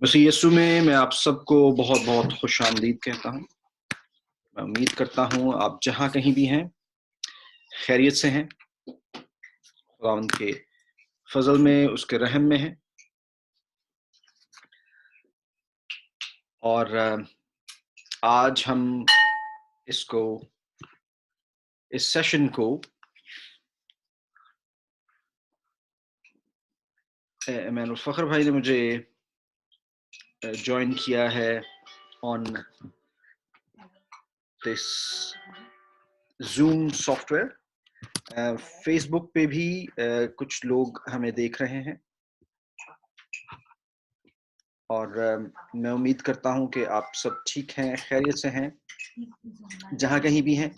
मसीह यीशु में मैं आप सबको बहुत बहुत खुश आमदीद कहता हूँ। मैं उम्मीद करता हूँ आप जहाँ कहीं भी हैं खैरियत से हैं, खुदावंद के फजल में, उसके रहम में हैं। और आज हम इसको इस सेशन को इमानुल फ़खर भाई ने मुझे ज्वाइन किया है on this zoom software. Facebook पे भी कुछ लोग हमें देख रहे हैं और मैं उम्मीद करता हूं कि आप सब ठीक हैं, खैरियत से हैं, जहां कहीं भी हैं।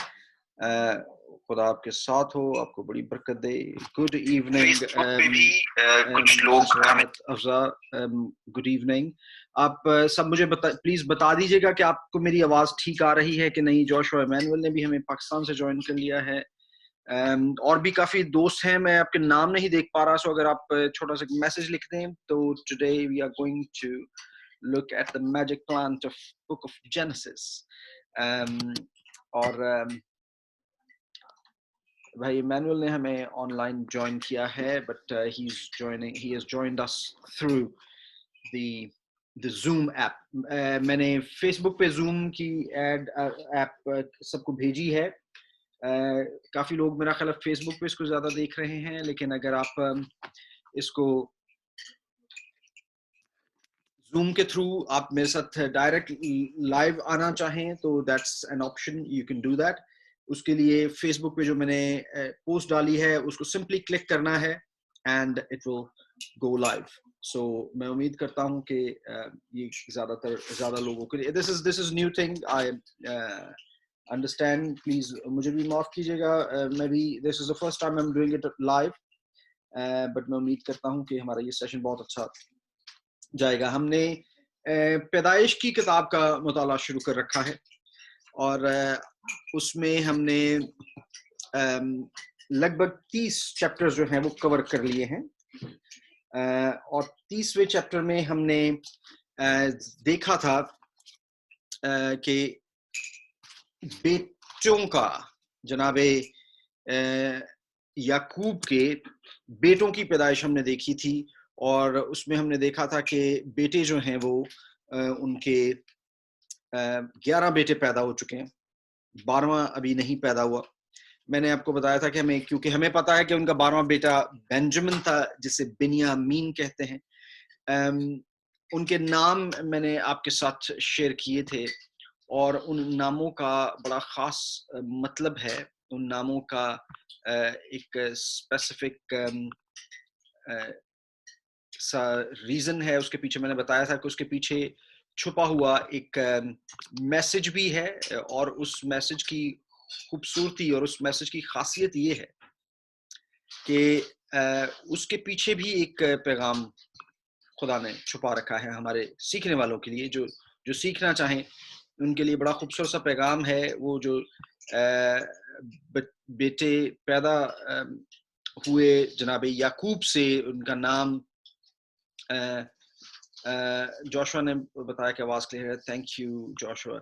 खुदा आपके साथ हो, आपको बड़ी बरकत दे। गुड इवनिंग कुछ लोग हमें अफजा, गुड इवनिंग। आप सब मुझे प्लीज बता दीजिएगा कि आपको मेरी आवाज ठीक आ रही है कि नहीं। जोशुआ इमैनुअल ने भी हमें पाकिस्तान से ज्वाइन कर लिया है। और भी काफी दोस्त हैं, मैं आपके नाम नहीं देख पा रहा, सो अगर आप छोटा सा मैसेज लिख दें तो today we are going to look at the magic plant of book of Genesis. और भाई इमैनुअल ने हमें ऑनलाइन ज्वाइन किया है, but he has joined us through the Zoom app. मैंने फेसबुक पे Zoom की ऐप सबको भेजी है। काफी लोग मेरा ख्याल फेसबुक पे इसको ज्यादा देख रहे हैं, लेकिन अगर आप इसको Zoom के थ्रू आप मेरे साथ डायरेक्ट लाइव आना चाहें तो that's an option, you can do that. उसके लिए फेसबुक पे जो मैंने पोस्ट डाली है उसको सिंपली क्लिक करना है and it will go live. So मैं उम्मीद करता हूं कि ये ज्यादा लोगों के लिए this is new thing. I understand, please मुझे भी माफ कीजिएगा। मैं भी this is the first time I am doing it live, but मैं उम्मीद करता हूं कि हमारा ये सेशन बहुत अच्छा जाएगा। हमने पैदाइश की किताब का मुताला शुरू कर रखा है और उसमें हमने लगभग 30 चैप्टर्स जो हैं वो कवर कर लिए हैं। और 30वें चैप्टर में हमने देखा था कि बेटों का, जनाबे याकूब के बेटों की पैदाइश हमने देखी थी। और उसमें हमने देखा था कि बेटे जो हैं वो उनके 11 बेटे पैदा हो चुके हैं, 12वां अभी नहीं पैदा हुआ। मैंने आपको बताया था कि क्योंकि हमें पता है कि उनका 12वां बेटा बेंजामिन था, जिसे बिन्यामीन कहते हैं। उनके नाम मैंने आपके साथ शेयर किए थे और उन नामों का बड़ा खास मतलब है। उन नामों का एक स्पेसिफिक सा रीजन है उसके पीछे। मैंने बताया था कि उसके पीछे छुपा हुआ एक मैसेज भी है, और उस मैसेज की खूबसूरती और उस मैसेज की खासियत ये है कि उसके पीछे भी एक पैगाम खुदा ने छुपा रखा है हमारे सीखने वालों के लिए। जो सीखना चाहें उनके लिए बड़ा खूबसूरत सा पैगाम है। वो जो बेटे पैदा हुए जनाबे याकूब से, उनका नाम जोशुआ ने बताया कि आवाज क्लियर है। Thank you Joshua.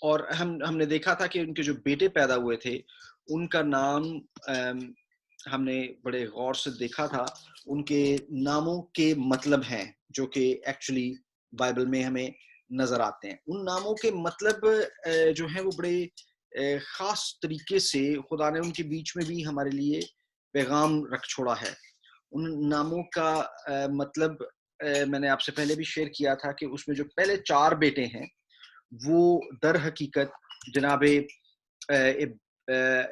और हमने देखा था कि उनके जो बेटे पैदा हुए थे उनका नाम हमने बड़े गौर से देखा था। उनके नामों के मतलब हैं जो कि एक्चुअली बाइबल में हमें नजर आते हैं। उन नामों के मतलब जो हैं वो बड़े खास तरीके से खुदा ने उनके बीच में भी हमारे लिए पैगाम रख छोड़ा है। उन नामों का मतलब मैंने आपसे पहले भी शेयर किया था कि उसमें जो पहले 4 बेटे हैं वो दर हकीकत जनाबे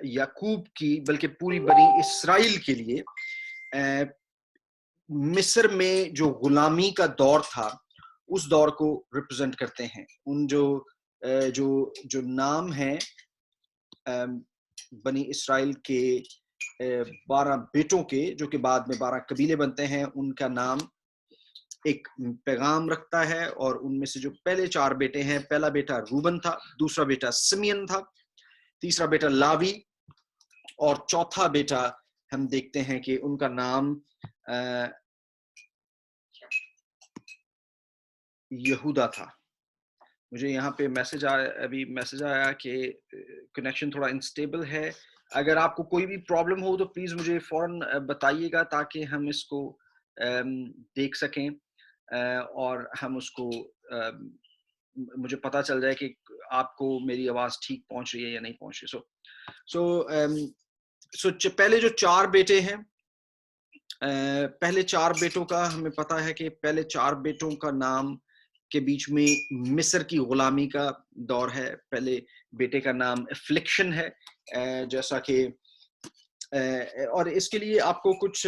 याकूब की, बल्कि पूरी बनी इसराइल के लिए मिस्र में जो गुलामी का दौर था उस दौर को रिप्रेजेंट करते हैं। उन जो नाम हैं बनी इसराइल के 12 बेटों के, जो कि बाद में 12 कबीले बनते हैं, उनका नाम एक पैगाम रखता है। और उनमें से जो पहले 4 बेटे हैं, पहला बेटा रूबन था, दूसरा बेटा सिमियन था, तीसरा बेटा लावी, और चौथा बेटा हम देखते हैं कि उनका नाम यहूदा था। मुझे यहाँ पे अभी मैसेज आया कि कनेक्शन थोड़ा अनस्टेबल है। अगर आपको कोई भी प्रॉब्लम हो तो प्लीज़ मुझे फ़ौरन बताइएगा ताकि हम इसको देख सकें और हम उसको मुझे पता चल जाए कि आपको मेरी आवाज़ ठीक पहुँच रही है या नहीं पहुँच रही। पहले जो 4 बेटे हैं, पहले 4 बेटों का हमें पता है कि पहले 4 बेटों का नाम के बीच में मिस्र की गुलामी का दौर है। पहले बेटे का नाम अफ्लिक्शन है, जैसा कि और इसके लिए आपको कुछ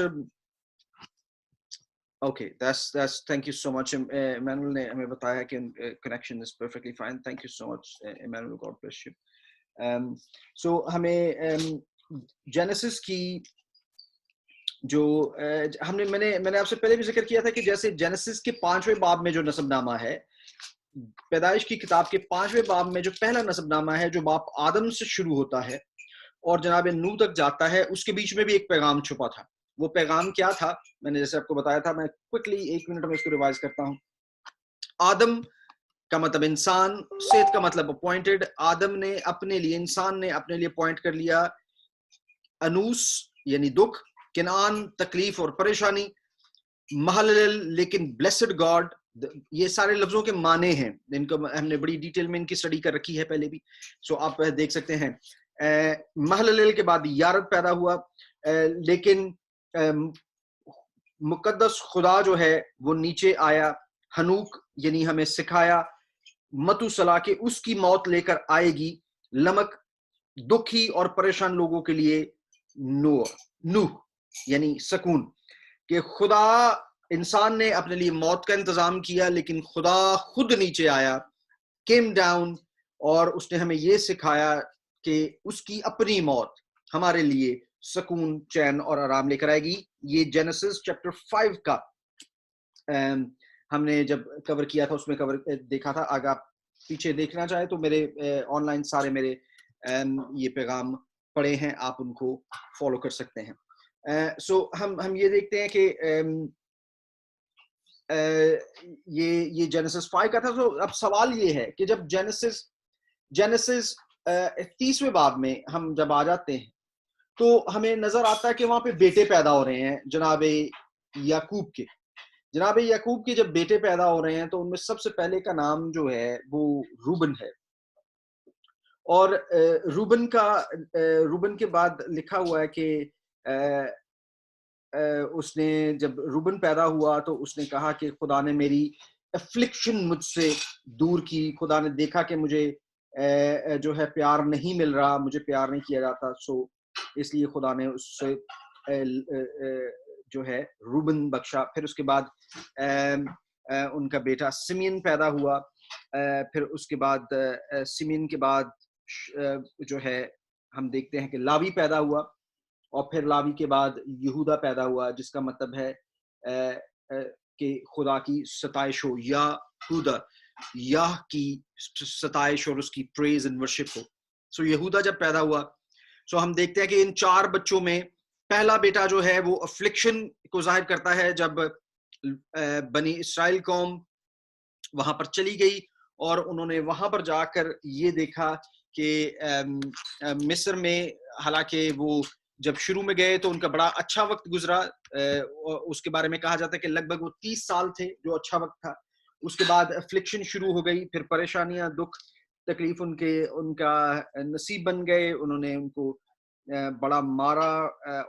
okay, that's thank you so much. Emmanuel ने हमें बताया कि connection is perfectly fine. Thank you so much Emmanuel, God bless you. So हमें जेनेसिस की जो मैंने आपसे पहले भी जिक्र किया था कि जैसे जेनेसिस के 5वें बाब में जो नसबनामा है, पैदाइश की किताब के 5वें बाब में जो पहला नसबनामा है, जो बाप आदम से शुरू होता है और जनाब नूह तक जाता है, उसके बीच में भी एक पैगाम छुपा था। वो पैगाम क्या था? मैंने जैसे आपको बताया था, मैं क्विकली 1 मिनट में इसको रिवाइज करता हूँ। आदम का मतलब इंसान, सेत का मतलब अपॉइंटेड। आदम ने अपने लिए, इंसान ने अपने लिए अपॉइंट कर लिया अनूस यानी दुख, किनान तकलीफ और परेशानी, महलल लेकिन ब्लेसड गॉड। ये सारे लफ्जों के माने हैं, इनको हमने बड़ी डिटेल में इनकी स्टडी कर रखी है पहले भी, सो आप देख सकते हैं। महलल के बाद यारद पैदा हुआ, लेकिन मुकद्दस खुदा जो है वो नीचे आया। हनूक यानी हमें सिखाया मतुसला के उसकी मौत लेकर आएगी, लमक दुखी और परेशान लोगों के लिए नूह यानी सकून, कि खुदा इंसान ने अपने लिए मौत का इंतजाम किया, लेकिन खुदा खुद नीचे आया, केम डाउन, और उसने हमें यह सिखाया कि उसकी अपनी मौत हमारे लिए सकून, चैन और आराम लेकर आएगी। ये जेनेसिस चैप्टर 5 का हमने जब कवर किया था, उसमें कवर देखा था। अगर आप पीछे देखना चाहे तो मेरे ऑनलाइन सारे मेरे ये पैगाम पड़े हैं, आप उनको फॉलो कर सकते हैं। सो हम ये देखते हैं कि ये जेनेसिस 5 का था। तो अब सवाल ये है कि जब जेनेसिस 30वें बाब में हम जब आ जाते हैं तो हमें नजर आता है कि वहां पे बेटे पैदा हो रहे हैं जनाबे याकूब के। जनाब याकूब के जब बेटे पैदा हो रहे हैं तो उनमें सबसे पहले का नाम जो है वो रूबन है। और रूबन के बाद लिखा हुआ है कि उसने जब रूबन पैदा हुआ तो उसने कहा कि खुदा ने मेरी अफ्लिक्शन मुझसे दूर की। खुदा ने देखा कि मुझे जो है प्यार नहीं मिल रहा, मुझे प्यार नहीं किया जाता, सो इसलिए खुदा ने उससे जो है रूबन बख्शा। फिर उसके बाद उनका बेटा सिमियन पैदा हुआ। फिर उसके बाद सिमियन के बाद जो है हम देखते हैं कि लावी पैदा हुआ, और फिर लावी के बाद यहूदा पैदा हुआ, जिसका मतलब है कि खुदा की सताइश हो, या खुदा याह की सताइश और उसकी प्रेज एंड वर्शिप हो। सो यहूदा जब पैदा हुआ, सो हम देखते हैं कि इन 4 बच्चों में पहला बेटा जो है वो अफ्लिक्शन को जाहिर करता है। जब बनी इस्राइल कौम वहां पर चली गई और उन्होंने वहां पर जाकर ये देखा कि मिस्र में, हालांकि वो जब शुरू में गए तो उनका बड़ा अच्छा वक्त गुजरा, उसके बारे में कहा जाता है कि लगभग वो 30 साल थे, जो अच्छा वक्त था। उसके बाद अफ्लिक्शन शुरू हो गई, फिर परेशानियां, दुख, तकलीफ उनका नसीब बन गए। उन्होंने उनको बड़ा मारा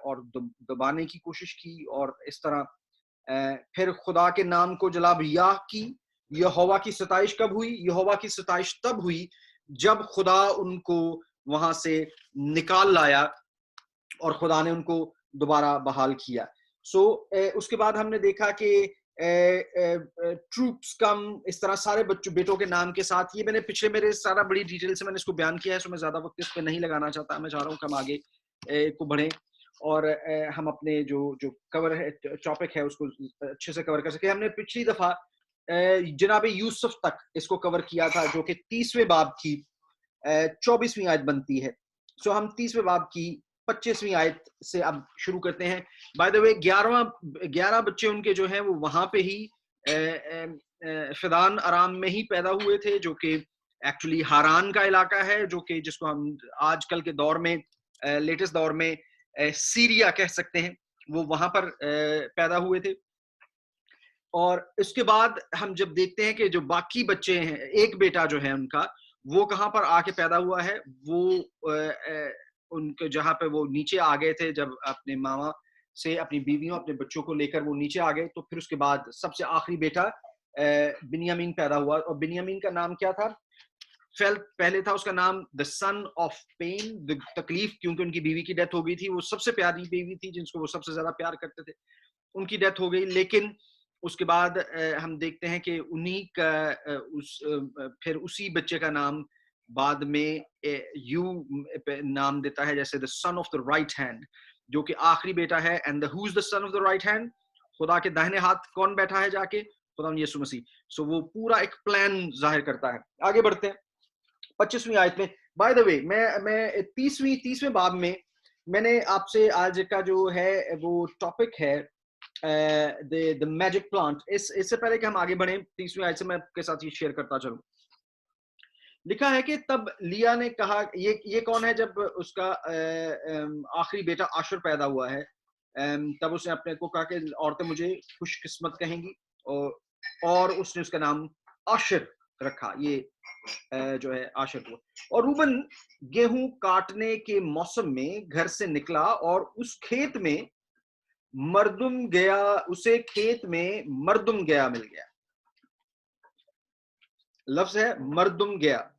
और दबाने की कोशिश की, और इस तरह फिर खुदा के नाम को जलाब याह की। यहोवा की सताइश कब हुई? यहोवा की सताइश तब हुई जब खुदा उनको वहां से निकाल लाया और खुदा ने उनको दोबारा बहाल किया। उसके बाद हमने देखा कि ट्रूप्स कम, इस तरह सारे बेटों के नाम के साथ। ये मैंने पिछले मेरे सारा बड़ी डिटेल से मैंने इसको बयान किया है, सो मैं ज्यादा वक्त इस पे नहीं लगाना चाहता। मैं चाह रहा हूँ कि हम आगे को बढ़ें और हम अपने जो कवर है, टॉपिक है, उसको अच्छे से कवर कर सके। हमने पिछली दफा जनाब यूसुफ तक इसको कवर किया था, जो कि 30वें बाब की 24वीं आयत बनती है। सो हम 30वें बाब की 25वीं आयत से अब शुरू करते हैं। बाय द वे 11 बच्चे उनके जो हैं वो वहां पे ही फिदान अराम में ही पैदा हुए थे, जो कि एक्चुअली हारान का इलाका है, जो कि जिसको हम आजकल के दौर में, लेटेस्ट दौर में सीरिया कह सकते हैं। वो वहां पर पैदा हुए थे। और इसके बाद हम जब देखते हैं कि जो बाकी बच्चे हैं, एक बेटा जो है उनका, वो कहाँ पर आके पैदा हुआ है, वो उनके जहाँ पे वो नीचे आ गए थे, जब अपने मामा से अपनी बीवियों अपने बच्चों को लेकर वो नीचे आ गए, तो फिर उसके बाद सबसे आखिरी बेटा बिन्यामीन पैदा हुआ। और बिन्यामीन का नाम क्या था? पहले था उसका नाम the son of pain, the तकलीफ, क्योंकि उनकी बीवी की डेथ हो गई थी। वो सबसे प्यारी बीवी थी, जिसको वो सबसे ज्यादा प्यार करते थे, उनकी डेथ हो गई। लेकिन उसके बाद हम देखते हैं कि उन्हीं का फिर उसी बच्चे का नाम बाद में यू नाम देता है, जैसे the son of the right hand, जो कि आखिरी बेटा है। And who is the son of the right hand? खुदा के दाहिने हाथ कौन बैठा है जाके? खुदा यीशु मसीह। सो वो पूरा एक प्लान जाहिर करता है। आगे बढ़ते हैं 25वीं आयत में। बाय द वे, मैं 30वें बाब में मैंने आपसे आज का जो है वो टॉपिक है द मैजिक प्लांट। इससे पहले कि हम आगे बढ़े 30वीं आयत से मैं आपके साथ ये शेयर करता चलूं। लिखा है कि तब लिया ने कहा, ये कौन है? जब उसका आखिरी बेटा आशुर पैदा हुआ है, तब उसने अपने को कहा कि औरतें मुझे खुशकिस्मत कहेंगी, और उसने उसका नाम आशिर रखा। ये जो है आशिर हुआ। और रूबन गेहूं काटने के मौसम में घर से निकला और उस खेत में मर्दुम गया, उसे खेत में मर्दुम गया मिल गया। लफ्ज है मर्दुम गया।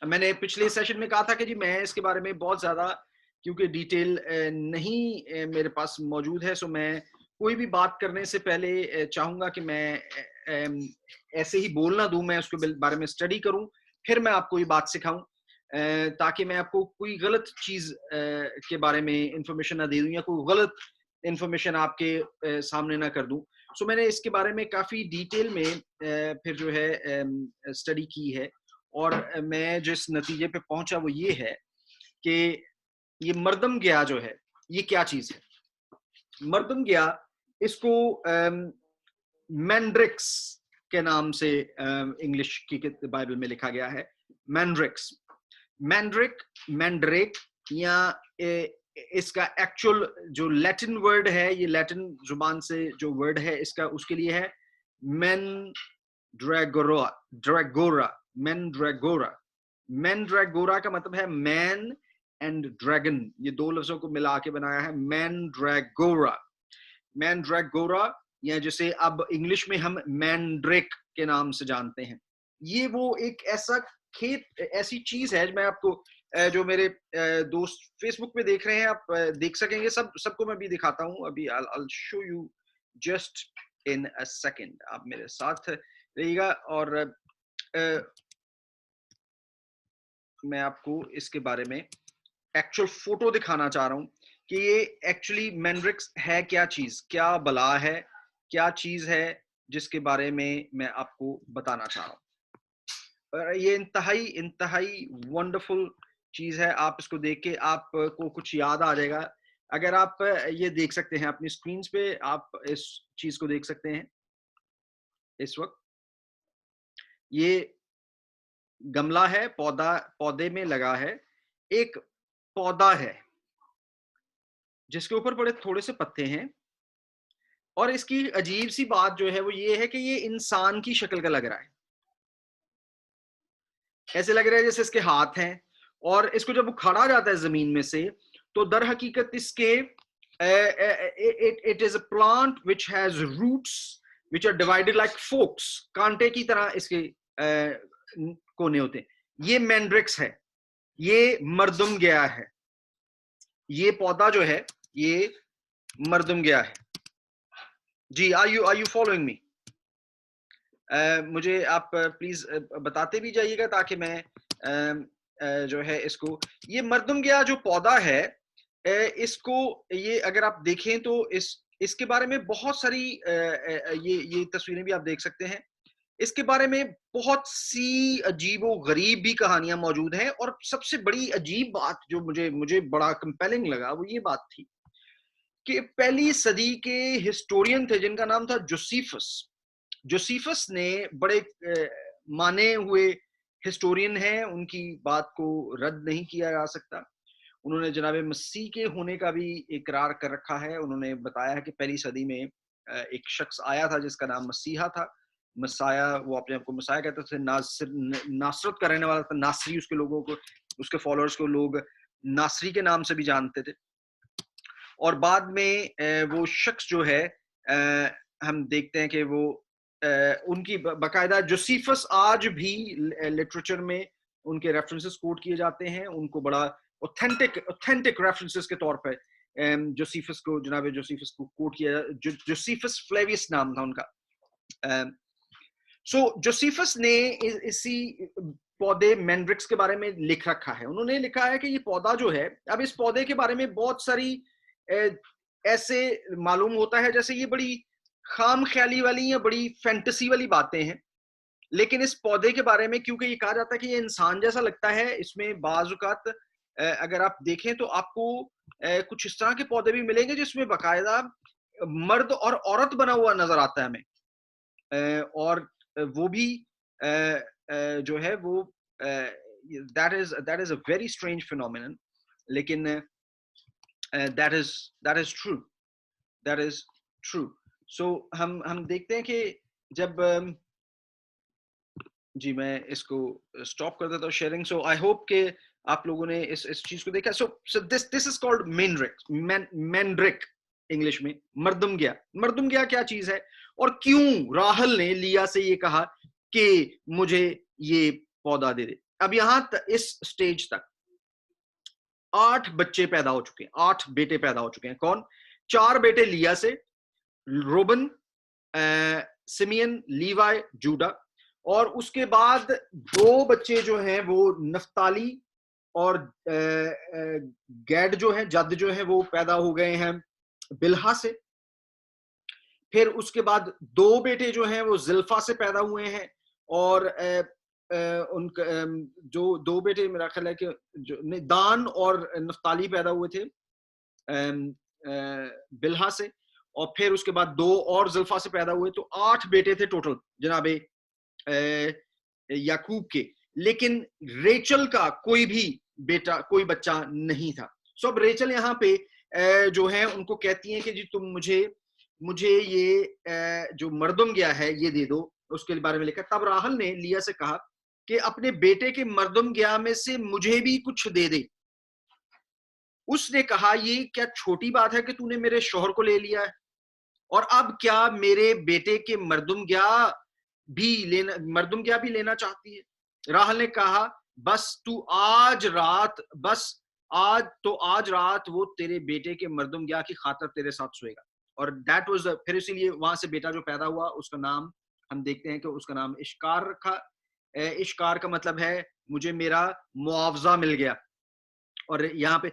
मैंने पिछले सेशन में कहा था कि जी मैं इसके बारे में बहुत ज्यादा, क्योंकि डिटेल नहीं मेरे पास मौजूद है, सो मैं कोई भी बात करने से पहले चाहूंगा कि मैं ऐसे ही बोल ना दूं, मैं उसके बारे में स्टडी करूं, फिर मैं आपको ये बात सिखाऊं, ताकि मैं आपको कोई गलत चीज के बारे में इंफॉर्मेशन ना दे दूं, या कोई गलत इंफॉर्मेशन आपके सामने ना कर दूं। सो मैंने इसके बारे में काफी डिटेल में फिर जो है स्टडी की है, और मैं जिस नतीजे पे पहुंचा वो ये है कि ये मर्दम गया जो है, ये क्या चीज है? मर्दम गया, इसको मैंड्रिक्स के नाम से इंग्लिश की बाइबल में लिखा गया है। मैंड्रिक्स, मैंड्रेक, या इसका एक्चुअल जो लैटिन वर्ड है, ये लैटिन जुबान से जो वर्ड है इसका, उसके लिए है मैनड्रैगोरा। मैनड्रैगोरा का मतलब है मैन एंड ड्रैगन, ये दो लफ्जों को मिला के बनाया है मैनड्रैगोरा। मैनड्रैगोरा, या जिसे अब इंग्लिश में हम मैंड्रेक के नाम से जानते हैं। ये वो एक ऐसा खेत, ऐसी चीज है, मैं आपको जो मेरे दोस्त फेसबुक पे देख रहे हैं, आप देख सकेंगे, सबको मैं भी दिखाता हूं अभी। I'll show you just in a second। आप मेरे साथ रहिएगा, और मैं आपको इसके बारे में एक्चुअल फोटो दिखाना चाह रहा हूं कि ये एक्चुअली मैंड्रिक्स है क्या चीज, क्या बला है, क्या चीज है जिसके बारे में मैं आपको बताना चाह रहा हूं। ये इंतहाई वंडरफुल चीज है। आप इसको देख के आपको कुछ याद आ जाएगा। अगर आप ये देख सकते हैं अपनी स्क्रीन पे, आप इस चीज को देख सकते हैं इस वक्त। ये गमला है, पौधे में लगा है, एक पौधा है जिसके ऊपर बड़े थोड़े से पत्ते हैं, और इसकी अजीब सी बात जो है वो ये है कि ये इंसान की शक्ल का लग रहा है। ऐसे लग रहा है जैसे इसके हाथ हैं, और इसको जब उखाड़ा जाता है जमीन में से, तो दर हकीकत इसके it is a plant which has roots which are divided like forks, कांटे की तरह इसके कोने होते हैं। ये मैंड्रिक्स है, ये मर्दुम गया है। ये पौधा जो है ये मर्दुम गया है। जी, आर यू फॉलोइंग मी? मुझे आप प्लीज बताते भी जाइएगा, ताकि मैं जो है इसको, ये मर्दुम गया जो पौधा है, इसको ये अगर आप देखें तो इसके बारे में बहुत सारी ये तस्वीरें भी आप देख सकते हैं। इसके बारे में बहुत सी अजीबो गरीब भी कहानियां मौजूद हैं, और सबसे बड़ी अजीब बात जो मुझे बड़ा कंपेलिंग लगा वो ये बात थी कि पहली सदी के हिस्टोरियन थे जिनका नाम था जोसेफस। जोसेफस ने बड़े माने हुए हिस्टोरियन हैं, उनकी बात को रद्द नहीं किया जा सकता। उन्होंने जनाब मसीह के होने का भी इकरार कर रखा है। उन्होंने बताया है कि पहली सदी में एक शख्स आया था जिसका नाम मसीहा था। मसाया, वो अपने आप को मसाया कहते थे। नासरत का रहने वाला था। नासरी उसके लोगों को, उसके फॉलोअर्स को लोग नासरी के नाम से भी जानते थे। और बाद में वो शख्स जो है, हम देखते हैं कि वो उनकी बाकायदा जोसेफस आज भी लिटरेचर में उनके रेफरेंसेस कोट किए जाते हैं। उनको बड़ा ऑथेंटिक रेफरेंसेस के तौर पर जोसेफस को, जनाब जोसेफस को कोट किया। जोसेफस फ्लेवियस नाम था उनका। सो जोसेफस ने इसी पौधे मैंड्रिक्स के बारे में लिख रखा है। उन्होंने लिखा है कि ये पौधा जो है, अब इस पौधे के बारे में बहुत सारी ऐसे मालूम होता है जैसे ये बड़ी खाम ख्याली वाली या बड़ी फैंटेसी वाली बातें हैं, लेकिन इस पौधे के बारे में क्योंकि ये कहा जाता है कि ये इंसान जैसा लगता है, इसमें बाजुकात अगर आप देखें तो आपको कुछ इस तरह के पौधे भी मिलेंगे जिसमें बाकायदा मर्द और औरत बना हुआ नजर आता है हमें। और वो भी जो है वो that is a very strange phenomenon, लेकिन दैट इज ट्रू। सो हम देखते हैं कि जब जी, मैं इसको स्टॉप कर देता हूँ शेयरिंग। सो आई होप कि आप लोगों ने इस चीज को देखा। So this is called मैंड्रिक English में, मर्दुमगिया क्या चीज है और क्यों राहल ने लिया से ये कहा कि मुझे ये पौधा दे दे। अब यहां इस स्टेज तक 8 बच्चे पैदा हो चुके हैं, 8 बेटे पैदा हो चुके हैं। कौन? 4 बेटे लिया से, रोबन, सिमियन, लीवाई, जूडा, और उसके बाद 2 बच्चे जो हैं वो नफ्ताली और गैड जो है, जद जो है वो पैदा हो गए हैं बिल्हा से। फिर उसके बाद 2 बेटे जो हैं वो जिल्फा से पैदा हुए हैं, और उनका जो 2 बेटे मेरा ख्याल है कि जो दान और नफ्ताली पैदा हुए थे बिल्हा से, और फिर उसके बाद 2 और जुल्फा से पैदा हुए। तो 8 बेटे थे टोटल जनाबे याकूब के, लेकिन रेचल का कोई भी बेटा, कोई बच्चा नहीं था। सो अब रेचल यहाँ पे जो है उनको कहती हैं कि जी तुम मुझे ये जो मर्दुमगिया है ये दे दो, उसके बारे में लिखा। तब राहल ने लिया से कहा कि अपने बेटे के मर्दुमगिया में से मुझे भी कुछ दे दे। उसने कहा, ये क्या छोटी बात है कि तूने मेरे शौहर को ले लिया है, और अब क्या मेरे बेटे के मर्दुमगिया भी लेना चाहती है? राहल ने कहा, बस आज रात वो तेरे बेटे के मर्दुमगिया की खातर तेरे साथ सोएगा। और दैट वाज, फिर इसीलिए वहां से बेटा जो पैदा हुआ उसका नाम हम देखते हैं कि उसका नाम इश्कार रखा। इश्कार का मतलब है मुझे मेरा मुआवजा मिल गया। और यहाँ पे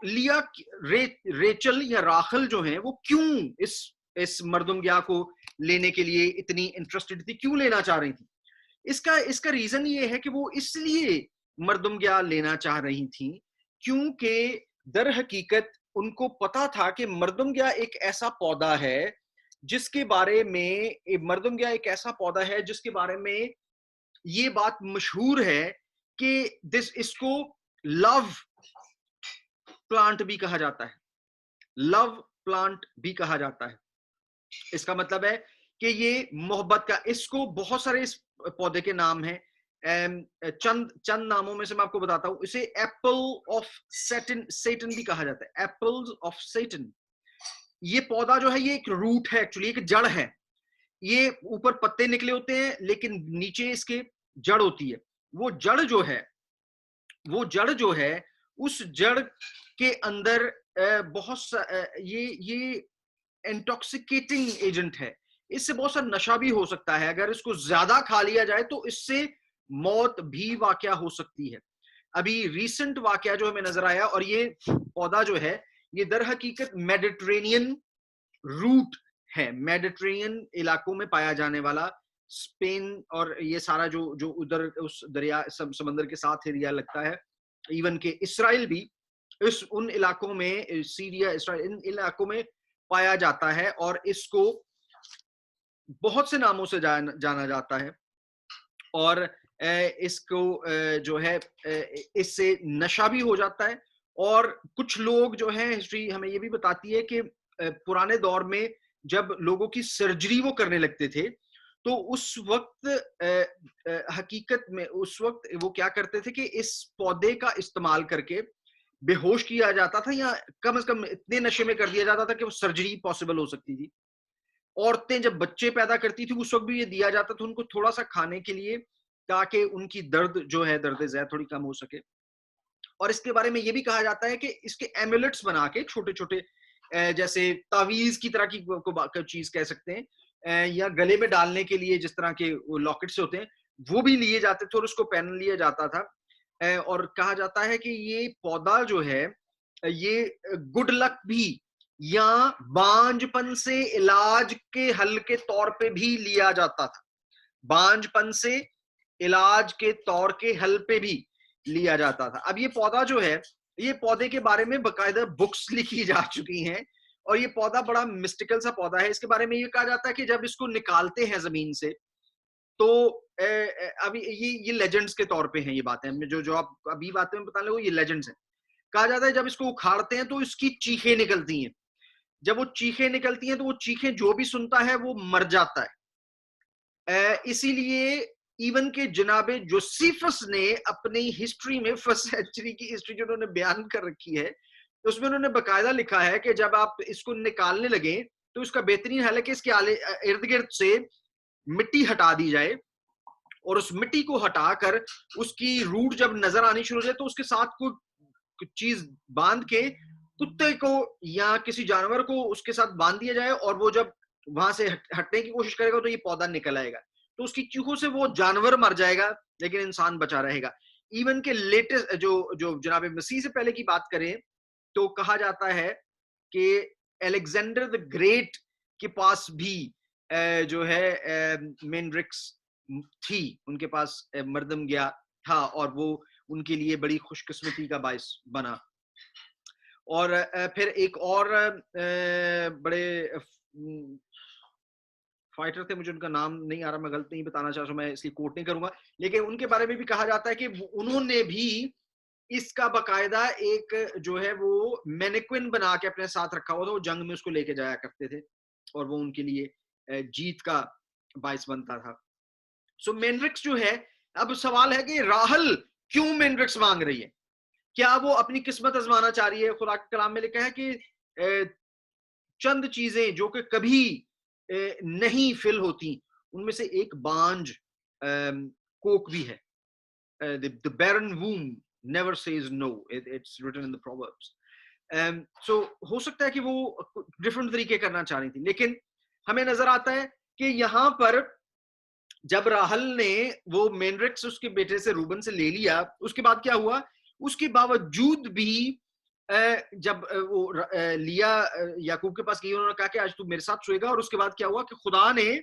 लिया रेचल या राखल जो है वो क्यों इस मर्दुमगिया को लेने के लिए इतनी इंटरेस्टेड थी, क्यों लेना चाह रही थी? इसका रीजन ये है कि वो इसलिए मर्दुमगिया लेना चाह रही थी क्योंकि दर हकीकत उनको पता था कि मर्दुमगिया एक ऐसा पौधा है जिसके बारे में ये बात मशहूर है कि इसको लव प्लांट भी कहा जाता है। लव प्लांट भी कहा जाता है। इसका मतलब है कि ये मोहब्बत का, इसको बहुत सारे इस पौधे के नाम हैं। चंद नामों में से मैं आपको बताता हूं। इसे एप्पल ऑफ सेटन भी कहा जाता है। Apples of Satan. ये पौधा जो है ये एक रूट है, एक्चुअली एक जड़ है। ये ऊपर पत्ते निकले होते हैं लेकिन नीचे इसके जड़ होती है। वो जड़ जो है उस जड़ के अंदर ये इंटॉक्सिकेटिंग एजेंट है। इससे बहुत सा नशा भी हो सकता है। अगर इसको ज्यादा खा लिया जाए तो इससे मौत भी वाकया हो सकती है। अभी रिसेंट वाकया जो हमें नजर आया, और ये पौधा जो है ये दर हकीकत मेडिटेरेनियन रूट है, मेडिटेरेनियन इलाकों में पाया जाने वाला। स्पेन और ये सारा जो उधर उस दरिया समंदर के साथ एरिया लगता है, इवन के इसराइल भी उन इलाकों में, सीरिया, इसराइल, इन इलाकों में पाया जाता है। और इसको बहुत से नामों से जाना जाता है। और इसको जो है इससे नशा भी हो जाता है। और कुछ लोग जो है, हिस्ट्री हमें ये भी बताती है कि पुराने दौर में जब लोगों की सर्जरी वो करने लगते थे, तो उस वक्त हकीकत में उस वक्त वो क्या करते थे कि इस पौधे का इस्तेमाल करके बेहोश किया जाता था, या कम से कम इतने नशे में कर दिया जाता था कि वो सर्जरी पॉसिबल हो सकती थी। औरतें जब बच्चे पैदा करती थी उस वक्त भी ये दिया जाता था उनको थोड़ा सा खाने के लिए, ताकि उनकी दर्द जो है, दर्द ज़ैद थोड़ी कम हो सके। और इसके बारे में ये भी कहा जाता है कि इसके एमुलेट्स बना के छोटे छोटे, जैसे तावीज की तरह की को चीज कह सकते हैं, या गले में डालने के लिए जिस तरह के लॉकेट्स होते हैं, वो भी लिए जाते थे और उसको पहन लिया जाता था। और कहा जाता है कि ये पौधा जो है, ये गुड लक भी या बांझपन से इलाज के हल के तौर पे भी लिया जाता था। बांझपन से इलाज के तौर के हल पे भी लिया जाता था। अब ये पौधा जो है, ये पौधे के बारे में बकायदा बुक्स लिखी जा चुकी हैं, और ये पौधा बड़ा मिस्टिकल सा पौधा है। इसके बारे में ये कहा जाता है कि जब इसको निकालते हैं जमीन से, तो अभी ये लेजेंड्स के तौर पे हैं ये बातें, जो आप अभी बातें में बता रहे हो, ये लेजेंड्स हैं। कहा जाता है जब इसको उखाड़ते हैं तो इसकी चीखें निकलती हैं। जब वो चीखें निकलती हैं तो वो चीखें जो भी सुनता है वो मर जाता है। इसीलिए इवन के जनाबे जोसेफस ने अपनी हिस्ट्री में, फर्स्ट सेंचुरी की हिस्ट्री जो उन्होंने बयान कर रखी है, तो उसमें उन्होंने बकायदा लिखा है कि जब आप इसको निकालने लगे तो इसका बेहतरीन हल है कि इसके इर्द गिर्द से मिट्टी हटा दी जाए, और उस मिट्टी को हटाकर उसकी रूट जब नजर आनी शुरू हो जाए तो उसके साथ कोई चीज बांध के कुत्ते को या किसी जानवर को उसके साथ बांध दिया जाए, और वो जब वहां से हटने की कोशिश करेगा तो ये पौधा निकल आएगा। तो उसकी चीखों से वो जानवर मर जाएगा लेकिन इंसान बचा रहेगा। इवन के लेटेस्ट जो जो जनाब मसीह से पहले की बात करें तो कहा जाता है कि अलेक्जेंडर द ग्रेट के पास भी जो है मेंड्रिक्स थी, उनके पास मर्दम गया था, और वो उनके लिए बड़ी खुशकिस्मती का बायस बना। और फिर एक और बड़े फाइटर थे, मुझे उनका नाम नहीं आ रहा, मैं गलत नहीं बताना चाह रहा हूं, मैं इसलिए कोट नहीं करूंगा, लेकिन उनके बारे में भी कहा जाता है कि उन्होंने भी इसका बकायदा एक जो है वो मैनिक्विन बना के अपने साथ रखा हुआ था, वो जंग में उसको लेके जाया करते थे और वो उनके लिए जीत का बायस बनता था। सो मेंड्रिक्स जो है, अब सवाल है कि राहल क्यों मेंड्रिक्स मांग रही है? क्या वो अपनी किस्मत आजमाना चाह रही है? खुदा के कलाम में लिखा है कि चंद चीजें जो कि कभी नहीं फिल होती, उनमें से एक बांझ कोक भी है। The barren womb never says no. It's written in the Proverbs. So हो सकता है कि वो डिफरेंट तरीके करना चाह रही थी, लेकिन हमें नजर आता है कि यहाँ पर जब राहल ने वो मेंड्रिक्स उसके बेटे से रूबन से ले लिया, उसके बाद क्या हुआ? उसके बावजूद भी जब वो लिया याकूब के पास गई, उन्होंने कहा कि आज तू मेरे साथ सोएगा, और उसके बाद क्या हुआ कि खुदा ने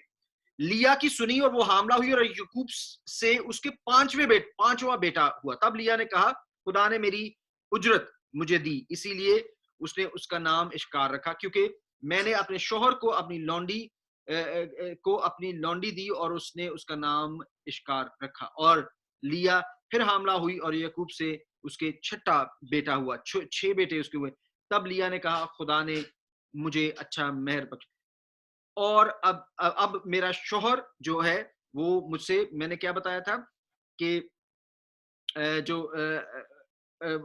लिया की सुनी और वो हामला हुई, और याकूब से उसके पांचवा बेटा हुआ। तब लिया ने कहा खुदा ने मेरी उजरत मुझे दी, इसीलिए उसने उसका नाम इश्कार रखा, क्योंकि मैंने अपने शोहर को अपनी लौंडी दी और उसने उसका नाम इश्कार रखा। और लिया फिर हामला हुई और याकूब से उसके छठा बेटा हुआ, 6 बेटे उसके हुए। तब लिया ने कहा खुदा ने मुझे अच्छा मेहर बख्शा, और अब मेरा शोहर जो है वो मुझसे, मैंने क्या बताया था कि जो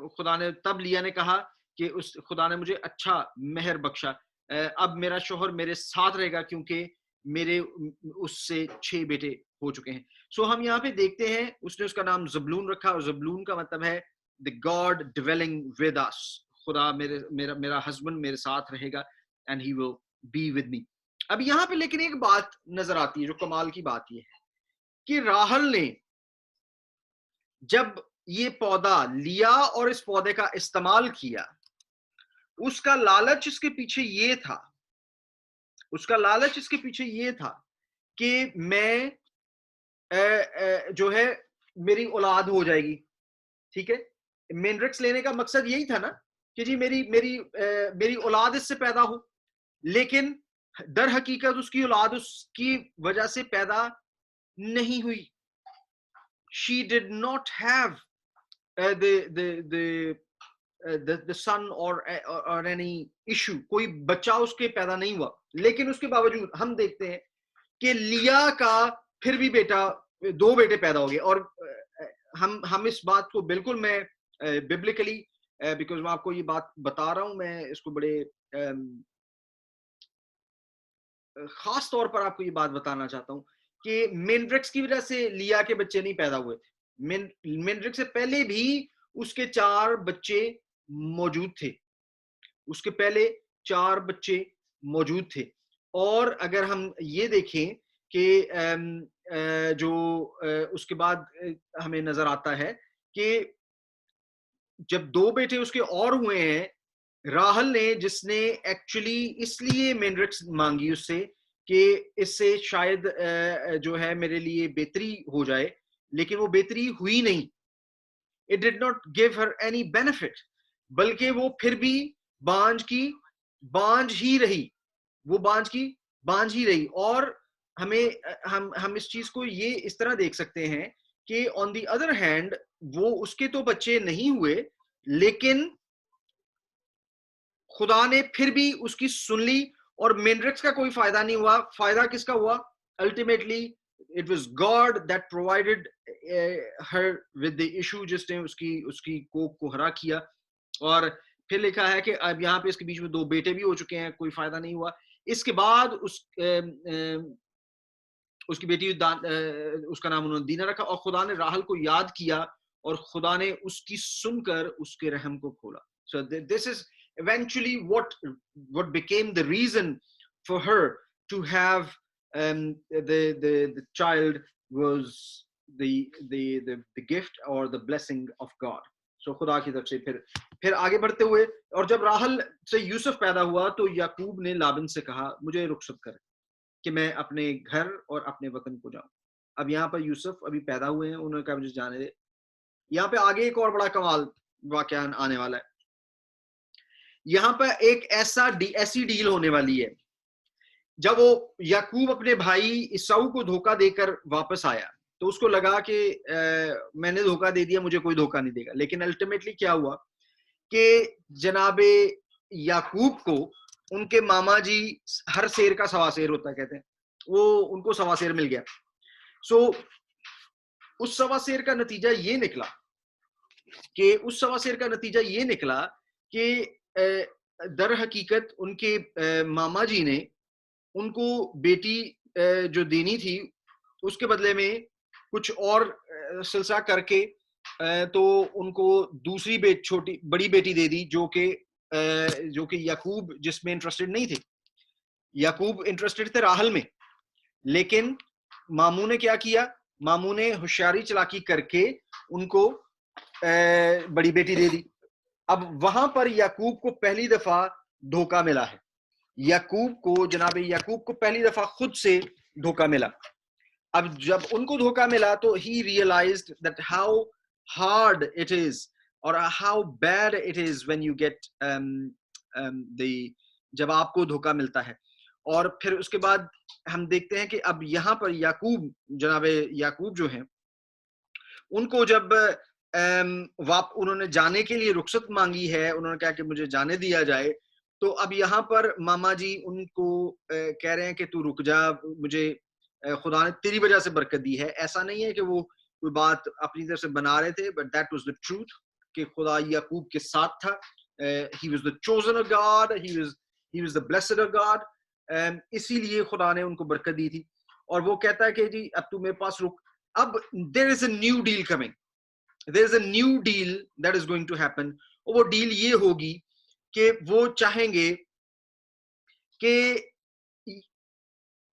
खुदा ने, तब लिया ने कहा कि उस खुदा ने मुझे अच्छा मेहर बख्शा, अब मेरा शोहर मेरे साथ रहेगा क्योंकि मेरे उससे 6 बेटे हो चुके हैं। सो हम यहाँ पे देखते हैं उसने उसका नाम जबलून रखा, और जबलून का मतलब है the God dwelling with us, खुदा मेरा हस्बैंड मेरे साथ रहेगा, and he will be with me. अब यहाँ पे लेकिन एक बात नजर आती है जो कमाल की बात ये है कि राहल ने जब ये पौधा लिया और इस पौधे का इस्तेमाल किया, उसका लालच इसके पीछे ये था, कि मैं जो है मेरी औलाद हो जाएगी। ठीक है, मेंड्रिक्स लेने का मकसद यही था ना कि जी मेरी औलाद इससे पैदा हो। लेकिन दर हकीकत उसकी औलाद उसकी वजह से पैदा नहीं हुई. She did not have the son or any issue. कोई बच्चा उसके पैदा नहीं हुआ. लेकिन उसके बावजूद हम देखते हैं कि लिया का फिर भी दो बेटे पैदा हो गए. और हम इस बात को बिल्कुल मैं बिब्लिकली, बिकॉज मैं आपको ये बात बता रहा हूं, मैं इसको बड़े खास तौर पर आपको ये बात बताना चाहता हूं कि मेंड्रिक्स की वजह से लिया के बच्चे नहीं पैदा हुए थे. मेंड्रिक्स से पहले भी उसके 4 बच्चे मौजूद थे. उसके पहले 4 बच्चे मौजूद थे. और अगर हम ये देखें कि जो उसके बाद हमें नजर आता है कि जब 2 बेटे उसके और हुए हैं, राहल ने, जिसने एक्चुअली इसलिए मेंड्रिक्स मांगी उससे कि इससे शायद जो है मेरे लिए बेहतरी हो जाए, लेकिन वो बेहतरी हुई नहीं. It did not give her any benefit, बल्कि वो फिर भी बांझ की बांझ ही रही. वो बांझ की बांझ ही रही. और हम इस चीज को ये इस तरह देख सकते हैं कि ऑन द अदर हैंड वो उसके तो बच्चे नहीं हुए, लेकिन खुदा ने फिर भी उसकी सुन ली. और मेंड्रिक्स का कोई फायदा नहीं हुआ. फायदा किसका हुआ? Ultimately it was God that provided her with the issue, जिसने उसकी कोख को हरा किया. और फिर लिखा है कि अब यहाँ पे इसके बीच में 2 बेटे भी हो चुके हैं, कोई फायदा नहीं हुआ. इसके बाद उसकी बेटी उसका नाम उन्होंने दीना रखा. और खुदा ने राहल को याद किया और खुदा ने उसकी सुनकर उसके रहम को खोला. So this is eventually what became the reason for her to have the child was the gift or the blessing of God. So खुदा की तरफ से फिर आगे बढ़ते हुए, और जब राहल से यूसुफ पैदा हुआ तो याकूब ने लाबन से कहा, मुझे रुखसत कर कि मैं अपने घर और अपने वतन को जाऊं. अब यहाँ पर यूसुफ अभी पैदा हुए हैं, उन्होंने कहा मुझे जाने दे. यहाँ पे आगे एक और बड़ा कमाल वाकया आने वाला है. यहाँ पर एक ऐसी डील होने वाली है. जब वो याकूब अपने भाई ईसाऊ को धोखा देकर वापस आया तो उसको लगा कि मैंने धोखा दे दिया, मुझे कोई धोखा नहीं देगा. लेकिन अल्टीमेटली क्या हुआ कि जनाबे याकूब को उनके मामा जी, हर शेर का सवा शेर होता कहते हैं, वो उनको सवा शेर मिल गया. सो उस सवा शेर का नतीजा ये निकला कि दर हकीकत उनके मामा जी ने उनको बेटी जो देनी थी उसके बदले में कुछ और सिलसिला करके तो उनको दूसरी बड़ी बेटी दे दी, जो कि याकूब जिसमें इंटरेस्टेड नहीं थे. याकूब इंटरेस्टेड थे राहल में. लेकिन मामू ने क्या किया? मामू ने होशियारी चालाकी करके उनको बड़ी बेटी दे दी. अब वहां पर याकूब को पहली दफा धोखा मिला है. याकूब को पहली दफा खुद से धोखा मिला. अब जब उनको धोखा मिला तो he realized that how hard it is or how bad it is when you get जब आपको धोखा मिलता है. और फिर उसके बाद हम देखते हैं कि अब यहाँ पर याकूब जो हैं, उनको जब उन्होंने जाने के लिए रुखसत मांगी है, उन्होंने कहा कि मुझे जाने दिया जाए, तो अब यहाँ पर मामा जी उनको कह रहे हैं कि तू रुक जा, मुझे खुदा ने तेरी वजह से बरकत दी है. ऐसा नहीं है कि वो कोई बात अपनी तरफ से बना रहे थे, but that was the truth कि खुदा याकूब के साथ था. He was the chosen of God, he was the blessed of God. इसीलिए खुदा ने उनको बरकत दी थी. और वो कहता है कि जी अब तू मेरे पास रुक. अब there is a new deal coming, there is a new deal that is going to happen. और वो डील ये होगी कि वो चाहेंगे कि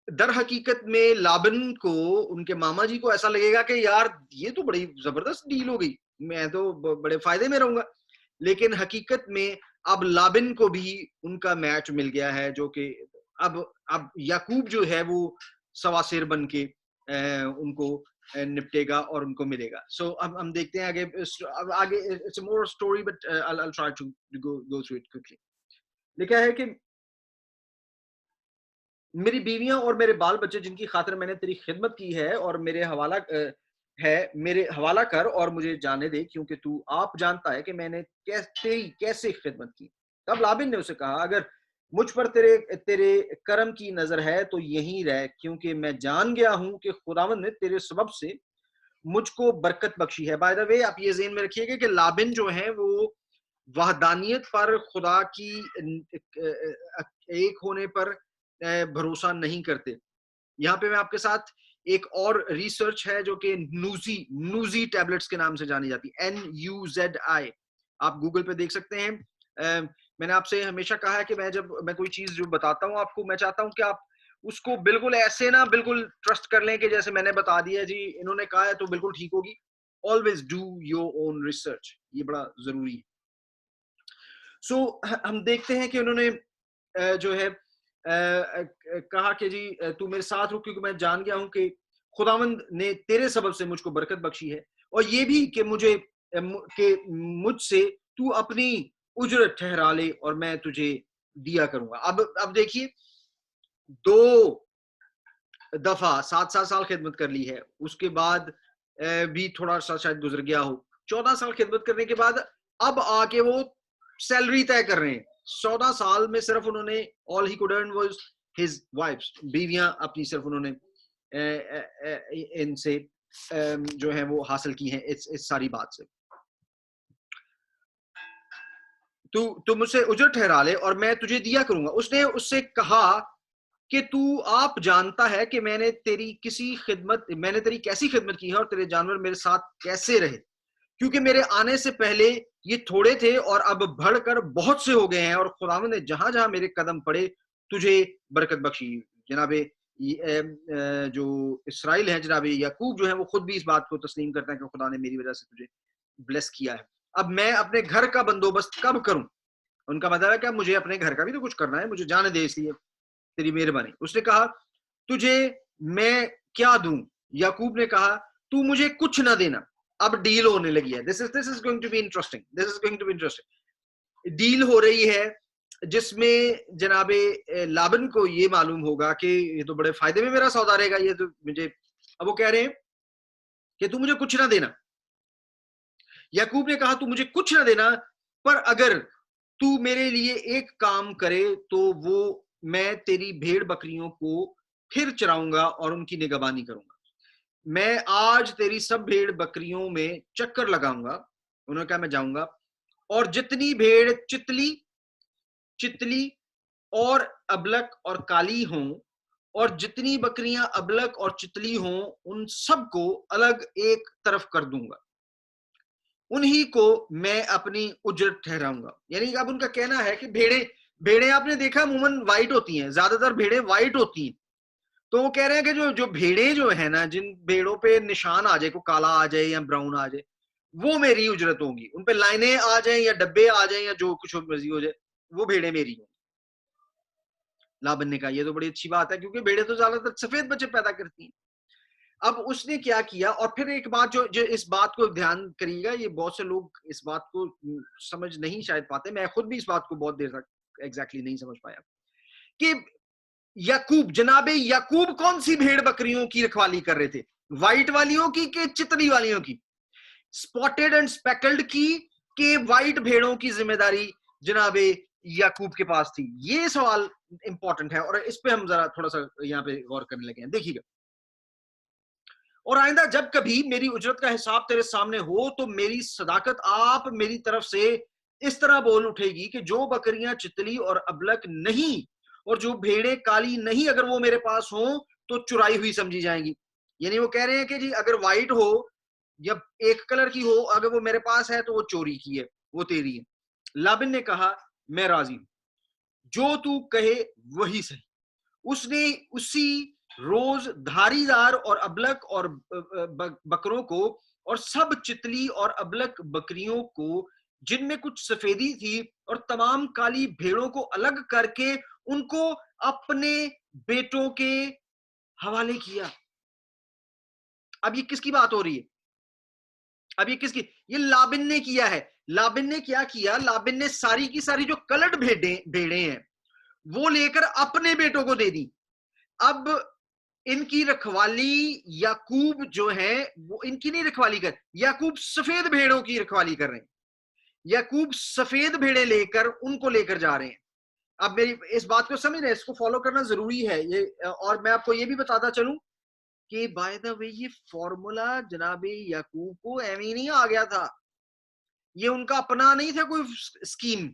दर हकीकत में लाबन को, उनके मामा जी को ऐसा लगेगा कि यार ये तो बड़ी जबरदस्त डील हो गई, मैं तो बड़े फायदे में रहूंगा. लेकिन हकीकत में अब लाबन को भी उनका मैच मिल गया है, जो कि अब याकूब जो है वो सवासेर बन के उनको निपटेगा और उनको मिलेगा. सो अब हम देखते हैं आगे it's more story, but I'll try to go through it quickly. लिखा है कि मेरी बीवियां और मेरे बाल बच्चे जिनकी खातिर मैंने तेरी खिदमत की है और मेरे हवाला कर और मुझे जाने दे, क्योंकि तू आप जानता है कि मैंने तेरी कैसे खिदमत की। तब लाबिन ने उसे कहा, अगर मुझ पर तेरे तेरे करम की नजर है तो यहीं रह, क्योंकि मैं जान गया हूं कि खुदावंद ने तेरे सबब से मुझको बरकत बख्शी है। बाय द वे, आप ये ज़हन में रखिएगा कि लाबिन जो है वो वहदानियत पर, खुदा की एक होने पर भरोसा नहीं करते। यहाँ पे मैं आपके साथ एक और रिसर्च है जो कि नूजी नूजी टैबलेट्स के नाम से जानी जाती है, NUZI। आप गूगल पे देख सकते हैं। मैंने आपसे हमेशा कहा है कि जब मैं कोई चीज जो बताता हूँ आपको, मैं चाहता हूँ कि आप उसको बिल्कुल ऐसे ना बिल्कुल ट्रस्ट कर लें कि जैसे मैंने बता दिया जी, इन्होंने कहा है तो बिल्कुल ठीक होगी। Always do your own research, ये बड़ा जरूरी है। सो हम देखते हैं कि उन्होंने जो है कहा कि जी तू मेरे साथ रुक, क्योंकि मैं जान गया हूं कि खुदावंद ने तेरे सबब से मुझको बरकत बख्शी है, और ये भी कि मुझसे तू अपनी उजरत ठहरा ले और मैं तुझे दिया करूंगा। अब देखिए, 2 दफा 7-7 साल खिदमत कर ली है, उसके बाद भी थोड़ा सा शायद गुजर गया हो। 14 साल खिदमत करने के बाद अब आके वो सैलरी तय कर रहे हैं। 14 साल में सिर्फ उन्होंने all he could earn was his wives, बीवियां अपनी सिर्फ उन्होंने इनसे जो है वो हासिल की हैं इस सारी बात से। तू मुझसे उजर ठहरा ले और मैं तुझे दिया करूंगा। उसने उससे कहा कि तू आप जानता है कि मैंने तेरी कैसी खिदमत की है और तेरे जानवर मेरे साथ कैसे रहे, क्योंकि मेरे आने से पहले ये थोड़े थे और अब बढ़कर बहुत से हो गए हैं, और खुदावंद ने जहां जहां मेरे कदम पड़े तुझे बरकत बख्शी। जनाबे जो इसराइल है, जनाबे याकूब जो है, वो खुद भी इस बात को तस्लीम करता है कि खुदा ने मेरी वजह से तुझे ब्लेस किया है। अब मैं अपने घर का बंदोबस्त कब करूं? उनका मतलब है कि अब मुझे अपने घर का भी तो कुछ करना है, मुझे जाने दे, इसलिए तेरी मेहरबानी। उसने कहा, तुझे मैं क्या दूं? याकूब ने कहा, तू मुझे कुछ ना देना। अब डील होने लगी है। This is going to be interesting, this is going to be interesting. Deal हो रही है जिसमें जनाबे लाबन को ये मालूम होगा कि ये तो बड़े फायदे में मेरा सौदा रहेगा, ये तो मुझे। अब वो कह रहे हैं कि तू मुझे कुछ ना देना। याकूब ने कहा, तू मुझे कुछ ना देना, पर अगर तू मेरे लिए एक काम करे तो वो मैं तेरी भेड़ बकरियों को फिर चराऊंगा और उनकी निगहबानी करूंगा। मैं आज तेरी सब भेड़ बकरियों में चक्कर लगाऊंगा। उन्होंने कहा, मैं जाऊंगा, और जितनी भेड़ चितली चितली और अबलक और काली हों, और जितनी बकरियां अबलक और चितली हों, उन सबको अलग एक तरफ कर दूंगा, उन्हीं को मैं अपनी उजरत ठहराऊंगा। यानी अब उनका कहना है कि भेड़ें भेड़ें आपने देखा अमूमन वाइट होती हैं, ज्यादातर भेड़ें वाइट होती हैं। तो वो कह रहे हैं कि जो जो भेड़ें जो है ना, जिन भेड़ों पे निशान आ जाए, को काला आ जाए या ब्राउन आ जाए, वो मेरी उजरत होंगी। उन पे लाइनें आ जाए या डब्बे आ जाए या जो कुछ मर्जी हो जाए, वो भेड़ें मेरी होंगी। लाबन ने कहा, ये तो बड़ी अच्छी बात है, क्योंकि भेड़ें तो ज्यादातर सफेद बच्चे पैदा करती हैं। अब उसने क्या किया, और फिर एक बात जो इस बात को ध्यान करिएगा, ये बहुत से लोग इस बात को समझ नहीं शायद पाते, मैं खुद भी इस बात को बहुत देर तक एग्जैक्टली नहीं समझ पाया, कि याकूब, जनाबे याकूब कौन सी भेड़ बकरियों की रखवाली कर रहे थे? व्हाइट वालियों की कि चितली वालियों की? स्पॉटेड एंड स्पेकल्ड की के व्हाइट भेड़ों की जिम्मेदारी जनाबे याकूब के पास थी? ये सवाल इंपॉर्टेंट है और इस पे हम जरा थोड़ा सा यहाँ पे गौर करने लगे हैं। देखिएगा, और आइंदा जब कभी मेरी उजरत का हिसाब तेरे सामने हो तो मेरी सदाकत आप मेरी तरफ से इस तरह बोल उठेगी कि जो बकरियां चितली और अबलक नहीं और जो भेड़ें काली नहीं, अगर वो मेरे पास हो तो चुराई हुई समझी जाएंगी। यानी वो कह रहे हैं कि जी अगर व्हाइट हो या एक कलर की हो, अगर वो मेरे पास है तो वो चोरी की है, वो तेरी है। लाबिन ने कहा, मैं राजी हूं, जो तू कहे वही सही। उसने उसी रोज धारीदार और अबलक और बकरों को और सब चितली और अबलक बकरियों को जिनमें कुछ सफेदी थी और तमाम काली भेड़ों को अलग करके उनको अपने बेटों के हवाले किया। अब ये किसकी बात हो रही है? अब ये किसकी? ये लाबिन ने किया है। लाबिन ने क्या किया? लाबिन ने सारी की सारी जो कलर्ड भेड़ें हैं वो लेकर अपने बेटों को दे दी। अब इनकी रखवाली याकूब जो है वो इनकी नहीं रखवाली कर, याकूब सफेद भेड़ों की रखवाली कर रहे हैं। याकूब सफेद भेड़े लेकर उनको लेकर जा रहे हैं। अब मेरी इस बात को समझ रहे हैं, इसको फॉलो करना जरूरी है ये। और मैं आपको ये भी बताता चलूं कि बाय द वे ये फॉर्मूला जनाबे याकूब को एवं नहीं आ गया था, ये उनका अपना नहीं था कोई स्कीम,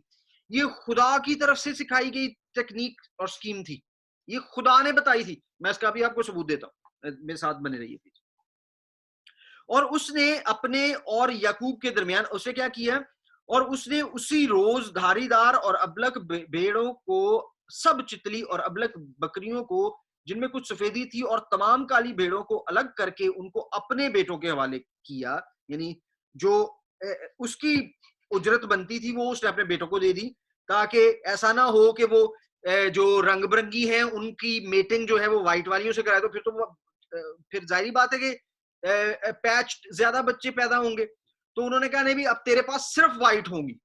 ये खुदा की तरफ से सिखाई गई टेक्निक और स्कीम थी, ये खुदा ने बताई थी। मैं इसका भी आपको सबूत देता हूं, मेरे साथ बने रहिए प्लीज। और उसने अपने और याकूब के दरमियान उसने क्या किया, और उसने उसी रोज धारीदार और अबलक भेड़ों को, सब चितली और अबलक बकरियों को जिनमें कुछ सफेदी थी और तमाम काली भेड़ों को अलग करके उनको अपने बेटों के हवाले किया। यानी जो उसकी उजरत बनती थी वो उसने अपने बेटों को दे दी, ताकि ऐसा ना हो कि वो जो रंग बिरंगी हैं उनकी मेटिंग जो है वो व्हाइट वालियों से कराए, तो फिर जाहिर बात है कि पैच ज्यादा बच्चे पैदा होंगे। तो उन्होंने कहा नहीं भी अब तेरे पास सिर्फ व्हाइट होंगी।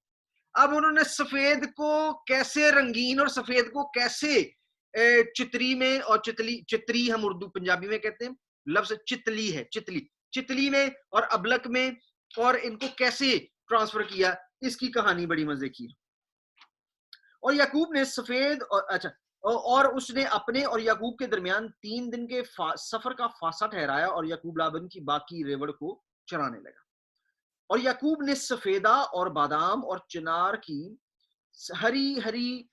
अब उन्होंने सफेद को कैसे रंगीन और सफेद को कैसे चित्री में, और चित्री हम उर्दू पंजाबी में कहते हैं, लफ्ज चितली है, चितली में और अबलक में, और इनको कैसे ट्रांसफर किया, इसकी कहानी बड़ी मजे की। और याकूब ने सफेद और उसने अपने और याकूब के दरमियान 3 दिन के सफर का फासा ठहराया, और याकूब लाबन की बाकी रेवड़ को चराने लगा। और याकूब ने सफेदा और बादाम और चिनार की हरी हरी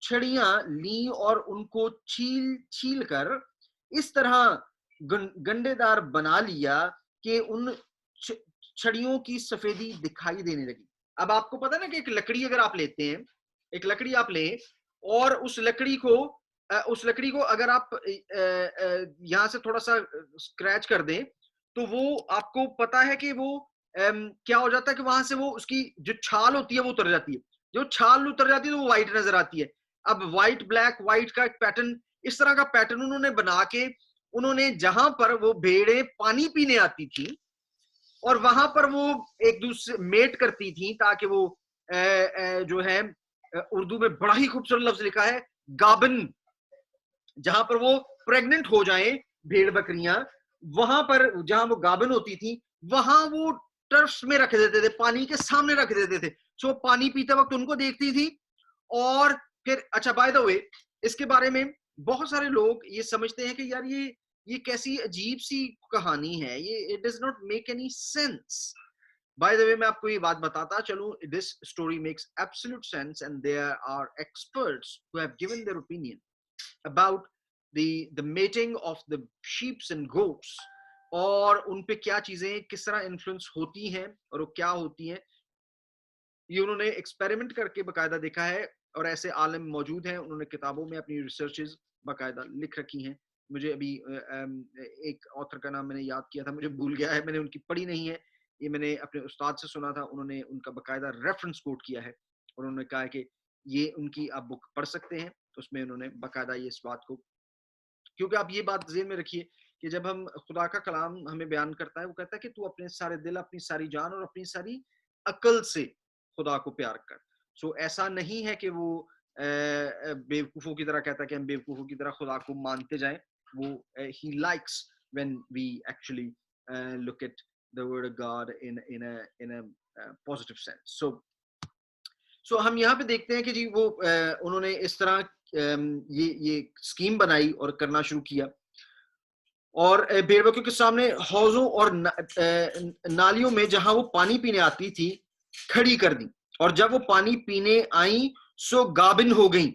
छड़ियां ली और उनको छील छील कर इस तरह गंडेदार बना लिया कि उन छड़ियों की सफेदी दिखाई देने लगी। अब आपको पता ना कि एक लकड़ी अगर आप लेते हैं, एक लकड़ी आप लें और उस लकड़ी को अगर आप यहां से थोड़ा सा स्क्रैच कर दें तो वो आपको पता है कि वो क्या हो जाता है कि वहां से वो उसकी जो छाल होती है वो उतर जाती है। जो छाल उतर जाती है तो वो व्हाइट नजर आती है। अब व्हाइट ब्लैक व्हाइट का एक पैटर्न, इस तरह का पैटर्न उन्होंने बना के, उन्होंने जहां पर वो भेड़ें पानी पीने आती थी और वहां पर वो एक दूसरे मेट करती थी, ताकि वो जो है उर्दू में बड़ा ही खूबसूरत लफ्ज लिखा है गाबन, जहां पर वो प्रेग्नेंट हो जाएं भेड़ बकरियां, वहां पर जहां वो गाबन होती थी वहां वो टर्फ्स में रख देते थे, पानी के सामने रख देते थे। सो पानी पीते वक्त उनको देखती थी। और फिर अच्छा बाय द वे इसके बारे में बहुत सारे लोग ये समझते हैं कि यार ये कैसी अजीब सी कहानी है, ये it does not make any sense. By the way मैं आपको ये बात बताता चलूं, this story makes absolute sense and there are experts who have given their opinion about the mating of the sheeps and goats, और उन पे क्या चीजें किस तरह इन्फ्लुएंस होती हैं और वो क्या होती हैं, ये उन्होंने एक्सपेरिमेंट करके बकायदा देखा है। और ऐसे आलम मौजूद हैं, उन्होंने किताबों में अपनी रिसर्चेस बकायदा लिख रखी हैं। मुझे अभी एक ऑथर का नाम मैंने याद किया था, मुझे भूल गया है, मैंने उनकी पढ़ी नहीं है, ये मैंने अपने उस्ताद से सुना था, उन्होंने उनका बकायदा रेफरेंस कोट किया है और उन्होंने कहा है कि ये उनकी आप बुक पढ़ सकते हैं, उसमें उन्होंने बकायदा ये इस बात को, क्योंकि आप ये बात ज़हन में रखिए कि जब हम खुदा का कलाम हमें बयान करता है, वो कहता है कि तू अपने सारे दिल, अपनी सारी जान और अपनी सारी अकल से खुदा को प्यार कर। सो ऐसा नहीं है कि वो बेवकूफों की तरह कहता है कि हम बेवकूफों की तरह खुदा को मानते जाएं। वो he likes when we actually look at the word of God in a positive sense. So हम यहाँ पे देखते हैं कि जी वो उन्होंने इस तरह ये स्कीम बनाई और करना शुरू किया, और भेड़ बकरियों के सामने हौजों और नालियों में जहां वो पानी पीने आती थी खड़ी कर दी, और जब वो पानी पीने आई सो गाबिन हो गई,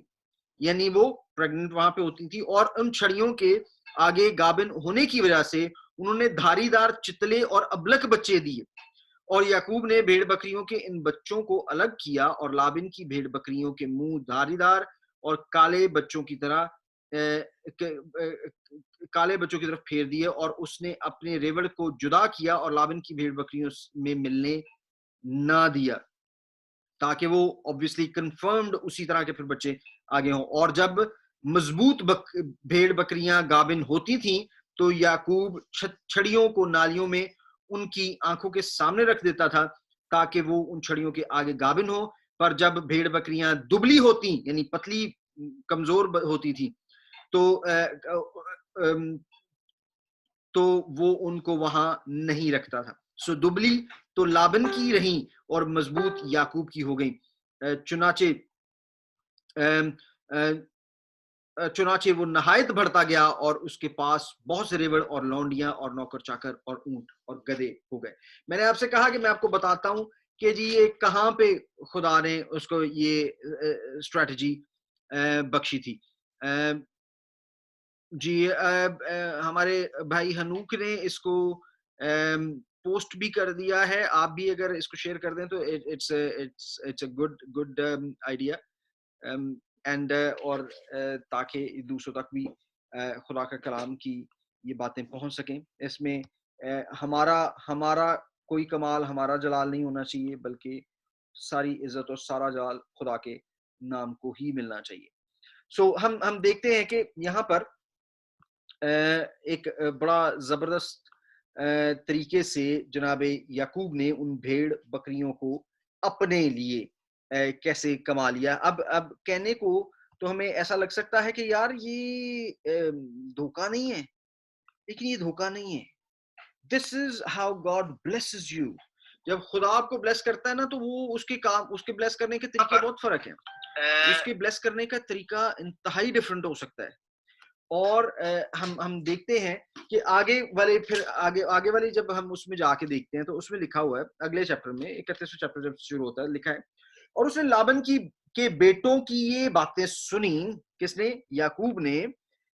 यानी वो प्रेग्नेंट वहां पे होती थी। और उन छड़ियों के आगे गाबिन होने की वजह से उन्होंने धारीदार चितले और अबलक बच्चे दिए। और याकूब ने भेड़ बकरियों के इन बच्चों को अलग किया और लाबिन की भेड़ बकरियों के मुंह धारीदार और काले बच्चों की तरफ फेर दिए, और उसने अपने रेवड़ को जुदा किया और लाबिन की भेड़ बकरियों में मिलने ना दिया, ताकि वो ऑब्वियसली कंफर्म्ड उसी तरह के फिर बच्चे आगे हों। और जब मजबूत भेड़ बकरियां गाबिन होती थीं तो याकूब छड़ियों को नालियों में उनकी आंखों के सामने रख देता था ताकि वो उन छड़ियों के आगे गाबिन हो। पर जब भेड़ बकरियां दुबली होती यानी पतली कमजोर होती थी तो वो उनको वहां नहीं रखता था। सो दुबली तो लाबन की रही और मजबूत याकूब की हो गई। चुनाचे वो नहायत बढ़ता गया और उसके पास बहुत से रेवड़ और लौंडियां और नौकर चाकर और ऊंट और गधे हो गए। मैंने आपसे कहा कि मैं आपको बताता हूं कि जी ये कहां पे खुदा ने उसको ये स्ट्रेटजी बख्शी थी। जी हमारे भाई हनूक ने इसको पोस्ट भी कर दिया है। आप भी अगर इसको शेयर कर दें तो it's a good idea and और ताकि दूसरों तक भी खुदा का कलाम की ये बातें पहुंच सकें। इसमें हमारा कोई कमाल, हमारा जलाल नहीं होना चाहिए, बल्कि सारी इज्जत और सारा जलाल खुदा के नाम को ही मिलना चाहिए। सो हम देखते हैं कि यहाँ पर एक बड़ा जबरदस्त तरीके से जनाबे याकूब ने उन भेड़ बकरियों को अपने लिए कैसे कमा लिया। अब कहने को तो हमें ऐसा लग सकता है कि यार ये धोखा नहीं है, लेकिन ये धोखा नहीं है। This is how God blesses you. जब खुदा आपको ब्लेस करता है ना, तो वो उसके ब्लेस करने के तरीके बहुत फर्क है। उसके ब्लेस करने का तरीका इंतहाई डिफरेंट हो सकता है। और हम देखते हैं कि आगे वाली जब हम उसमें जाके देखते हैं तो उसमें लिखा हुआ है अगले चैप्टर में, 31वें चैप्टर जब शुरू होता है, लिखा है और उसने लाबन के बेटों की ये बातें सुनी। किसने? याकूब ने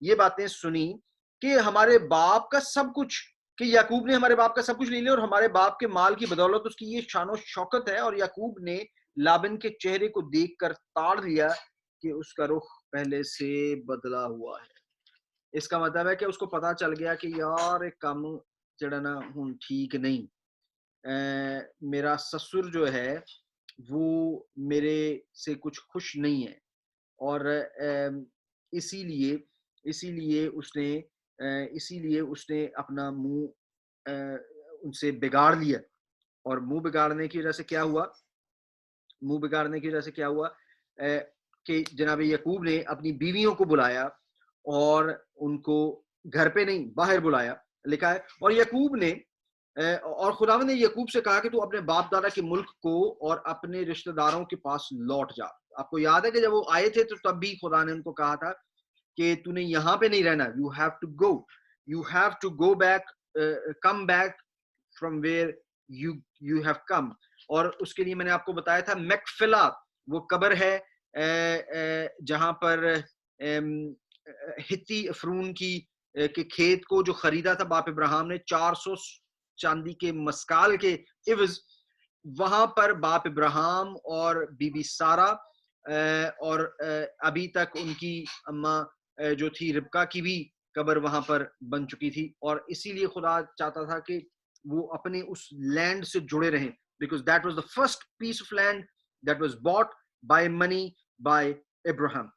ये बातें सुनी कि हमारे बाप का सब कुछ, कि याकूब ने हमारे बाप का सब कुछ ले लिया और हमारे बाप के माल की बदौलत उसकी ये शानो शौकत है। और याकूब ने लाबन के चेहरे को देखकर ताड़ लिया कि उसका रुख पहले से बदला हुआ है। इसका मतलब है कि उसको पता चल गया कि यार एक काम जड़ा ना हुन ठीक नहीं, मेरा ससुर जो है वो मेरे से कुछ खुश नहीं है। और इसीलिए उसने अपना मुंह उनसे बिगाड़ लिया। और मुंह बिगाड़ने की वजह से क्या हुआ? कि जनाब याकूब ने अपनी बीवियों को बुलाया और उनको घर पे नहीं बाहर बुलाया, लिखा है। और याकूब ने और खुदावंद ने याकूब से कहा कि तू अपने बाप दादा के मुल्क को और अपने रिश्तेदारों के पास लौट जा। आपको याद है कि जब वो आए थे तो तब भी खुदा ने उनको कहा था कि तूने यहाँ पे नहीं रहना, you have to go back, come back from where you have come. और उसके लिए मैंने आपको बताया था मैकफिला वो कब्र है जहां पर हित्ती अफरून के खेत को जो खरीदा था बाप इब्राहिम ने 400 चांदी के मस्काल के इवज, वहां पर बाप इब्राहिम और बीबी सारा और अभी तक उनकी अम्मा जो थी रिबका की भी कब्र वहां पर बन चुकी थी। और इसीलिए खुदा चाहता था कि वो अपने उस लैंड से जुड़े रहें, because that was the first piece of land that was bought by money by Ibrahim.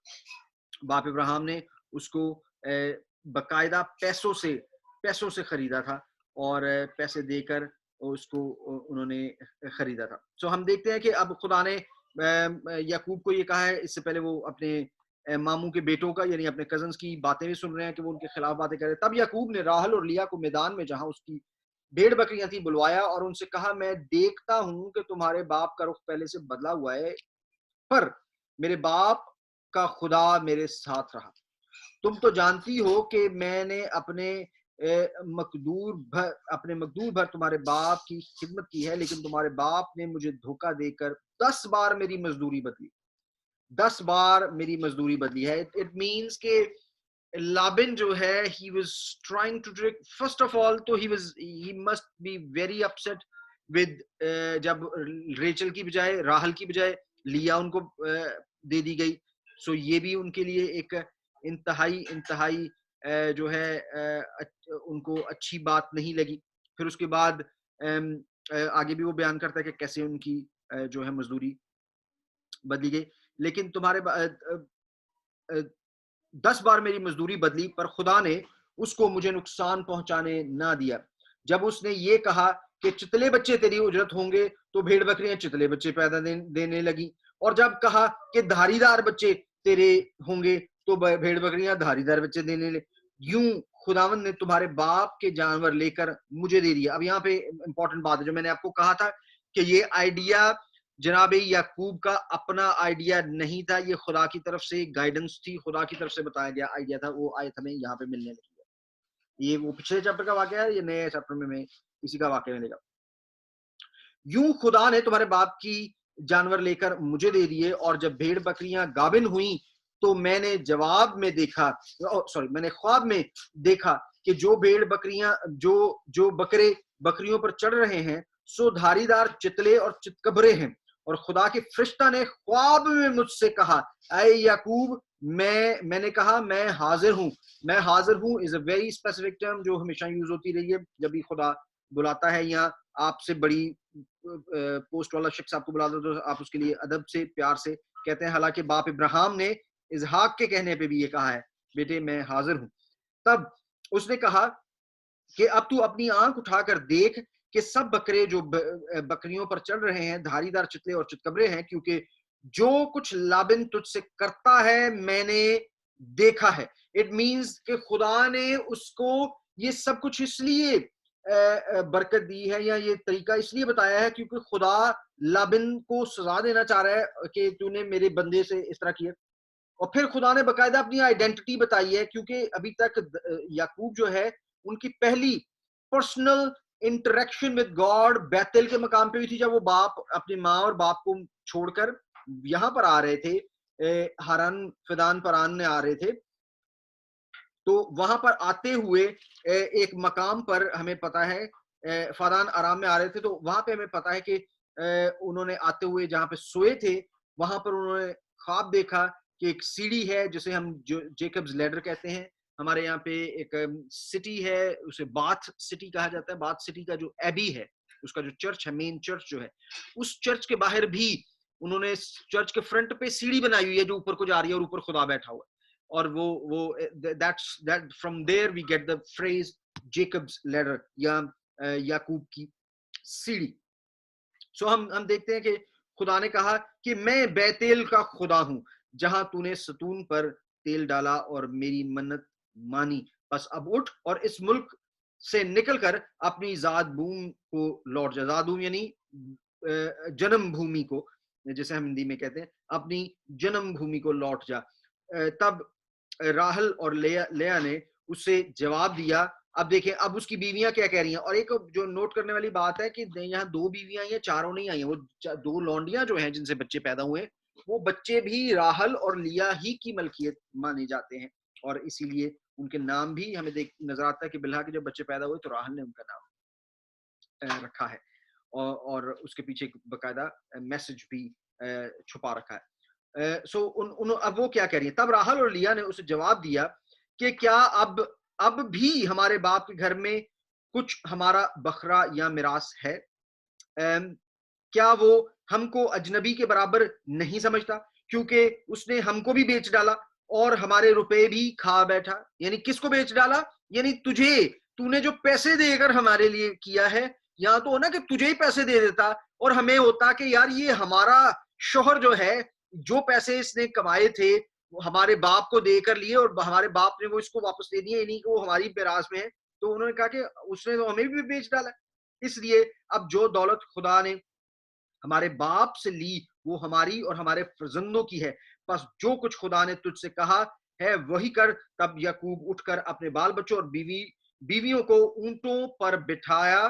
बाप इब्राहिम ने उसको बकायदा पैसों से खरीदा था और पैसे देकर उसको उन्होंने खरीदा था। सो हम देखते हैं कि अब खुदा ने याकूब को ये कहा है, इससे पहले वो अपने मामू के बेटों का यानी अपने कजन्स की बातें भी सुन रहे हैं कि वो उनके खिलाफ बातें कर रहे हैं। तब याकूब ने राहल और लिया को मैदान में जहां उसकी भेड़ बकरियां थी बुलवाया और उनसे कहा, मैं देखता हूं कि तुम्हारे बाप का रुख पहले से बदला हुआ है, पर मेरे बाप का खुदा मेरे साथ रहा। तुम तो जानती हो कि मैंने अपने मकदूर भर तुम्हारे बाप की खिदमत की है, लेकिन तुम्हारे बाप ने मुझे धोखा देकर 10 बार मेरी मजदूरी बदली। 10 बार मेरी मजदूरी बदली है। इट मीन्स के लाबिन जो है he was trying to trick, first of all तो he must be very upset with जब रेचल की बजाय राहल की बजाय लिया उनको दे दी गई। सो ये भी उनके लिए एक इंतहाई जो है उनको अच्छी बात नहीं लगी। फिर उसके बाद आगे भी वो बयान करता है कि कैसे उनकी जो है मजदूरी बदली गई। लेकिन तुम्हारे 10 बार मेरी मजदूरी बदली, पर खुदा ने उसको मुझे नुकसान पहुंचाने ना दिया। जब उसने ये कहा कि चितले बच्चे तेरी उजरत होंगे, तो भेड़ बकरियां चितले बच्चे पैदा देने लगी। और जब कहा कि धारीदार बच्चे तेरे होंगे, तो भेड़ बकरियां धारीदार बच्चे देने ले, यूं खुदावंद ने तुम्हारे बाप के जानवर लेकर मुझे दे दिया। अब यहाँ पे इंपॉर्टेंट बात है, जो मैंने आपको कहा था कि ये आइडिया जनाब याकूब का अपना आइडिया नहीं था, ये खुदा की तरफ से गाइडेंस थी, खुदा की तरफ से बताया गया आइडिया था। वो आयत हमें यहाँ पे मिलने लगी है। ये वो पिछले चैप्टर का वाकया है, ये नए चैप्टर में मैं इसी का वाकया मिलेगा। यूं खुदा ने तुम्हारे बाप की जानवर लेकर मुझे दे दिए, और जब भेड़ बकरियां गाभिन हुई तो मैंने जवाब में देखा, मैंने ख्वाब में देखा कि जो भेड़ बकरियां जो बकरे बकरियों पर चढ़ रहे हैं सो धारीदार चितले और चितकबरे हैं। और खुदा के फरिश्ता ने ख्वाब में मुझसे कहा, ऐ याकूब। मैंने कहा मैं हाजिर हूं। मैं हाजिर हूं is a very specific term जो हमेशा यूज होती रही है जब भी खुदा बुलाता है, या आपसे बड़ी पोस्ट वाला शख्स आपको बुलाता है तो आप उसके लिए अदब से प्यार से कहते हैं। हालांकि बाप इब्राहिम ने इसहाक के कहने पे भी ये कहा है, बेटे मैं हाजिर हूं। तब उसने कहा कि अब तू अपनी आंख उठाकर देख कि सब बकरे जो बकरियों पर चढ़ रहे हैं धारीदार चितले और चितकबरे हैं, क्योंकि जो कुछ लाबिन तुझसे करता है मैंने देखा है। इट मींस कि खुदा ने उसको ये सब कुछ इसलिए बरकत दी है, या ये तरीका इसलिए बताया है क्योंकि खुदा लाबिन को सजा देना चाह रहा है कि तूने मेरे बंदे से इस तरह किया। और फिर खुदा ने बकायदा अपनी आइडेंटिटी बताई है, क्योंकि अभी तक याकूब जो है उनकी पहली पर्सनल इंटरेक्शन विद गॉड बैतल के मकाम पे भी थी, जब वो बाप अपनी माँ और बाप को छोड़कर यहाँ पर आ रहे थे, हारान फिदान परान में आ रहे थे। तो वहां पर आते हुए एक मकाम पर हमें पता है फादान आराम में आ रहे थे, तो वहां पे हमें पता है कि उन्होंने आते हुए जहां पे सोए थे वहां पर उन्होंने ख्वाब देखा कि एक सीढ़ी है जिसे हम जेकब्स लैडर कहते हैं। हमारे यहाँ पे एक सिटी है, उसे बाथ सिटी कहा जाता है। बाथ सिटी का जो एबी है, उसका जो चर्च है, मेन चर्च जो है, उस चर्च के बाहर भी उन्होंने चर्च के फ्रंट पे सीढ़ी बनाई हुई है जो ऊपर को जा रही है और ऊपर खुदा बैठा हुआ है। और वो that from there we get the phrase Jacob's ladder, या याकूब की सीढ़ी। सो हम देखते हैं कि खुदा ने कहा कि मैं बैतेल का खुदा हूं जहां तूने सतून पर तेल डाला और मेरी मन्नत मानी। बस अब उठ और इस मुल्क से निकलकर अपनी जाद भूमि को लौट जा। जाद भूमि यानी जन्म भूमि को, जैसे हम हिंदी में कहते हैं, अपनी जन्म भूमि को लौट जा। तब राहल और लेया ने उसे जवाब दिया। अब देखें अब उसकी बीवियां क्या कह रही हैं। और एक जो नोट करने वाली बात है कि यहाँ 2 बीवियां आई हैं, चारों नहीं आई हैं। वो 2 लौंडियां जो हैं जिनसे बच्चे पैदा हुए, वो बच्चे भी राहल और लिया ही की मलकियत माने जाते हैं, और इसीलिए उनके नाम भी हमें नजर आता है कि बिल्हा के जब बच्चे पैदा हुए तो राहल ने उनका नाम रखा है, और उसके पीछे बकायदा मैसेज भी छुपा रखा है। सो अब वो क्या कह रही है। तब राहल और लिया ने उसे जवाब दिया कि क्या अब भी हमारे बाप के घर में कुछ हमारा बकरा या मिरास है? क्या वो हमको अजनबी के बराबर नहीं समझता, क्योंकि उसने हमको भी बेच डाला और हमारे रुपए भी खा बैठा। यानी किसको बेच डाला? यानी तुझे, तूने जो पैसे देकर हमारे लिए किया है, यहाँ तो हो ना कि तुझे ही पैसे दे देता और हमें होता कि यार ये हमारा शोहर जो है, जो पैसे इसने कमाए थे वो हमारे बाप को देकर लिए और हमारे बाप ने वो इसको वापस दे दिए, नहीं कि वो हमारी बेराज में है। तो उन्होंने कहा कि उसने तो हमें भी बेच डाला। इसलिए अब जो दौलत खुदा ने हमारे बाप से ली वो हमारी और हमारे फर्जंदों की है। बस जो कुछ खुदा ने तुझसे कहा है वही कर। तब याकूब उठकर अपने बाल बच्चों और बीवियों को ऊंटों पर बिठाया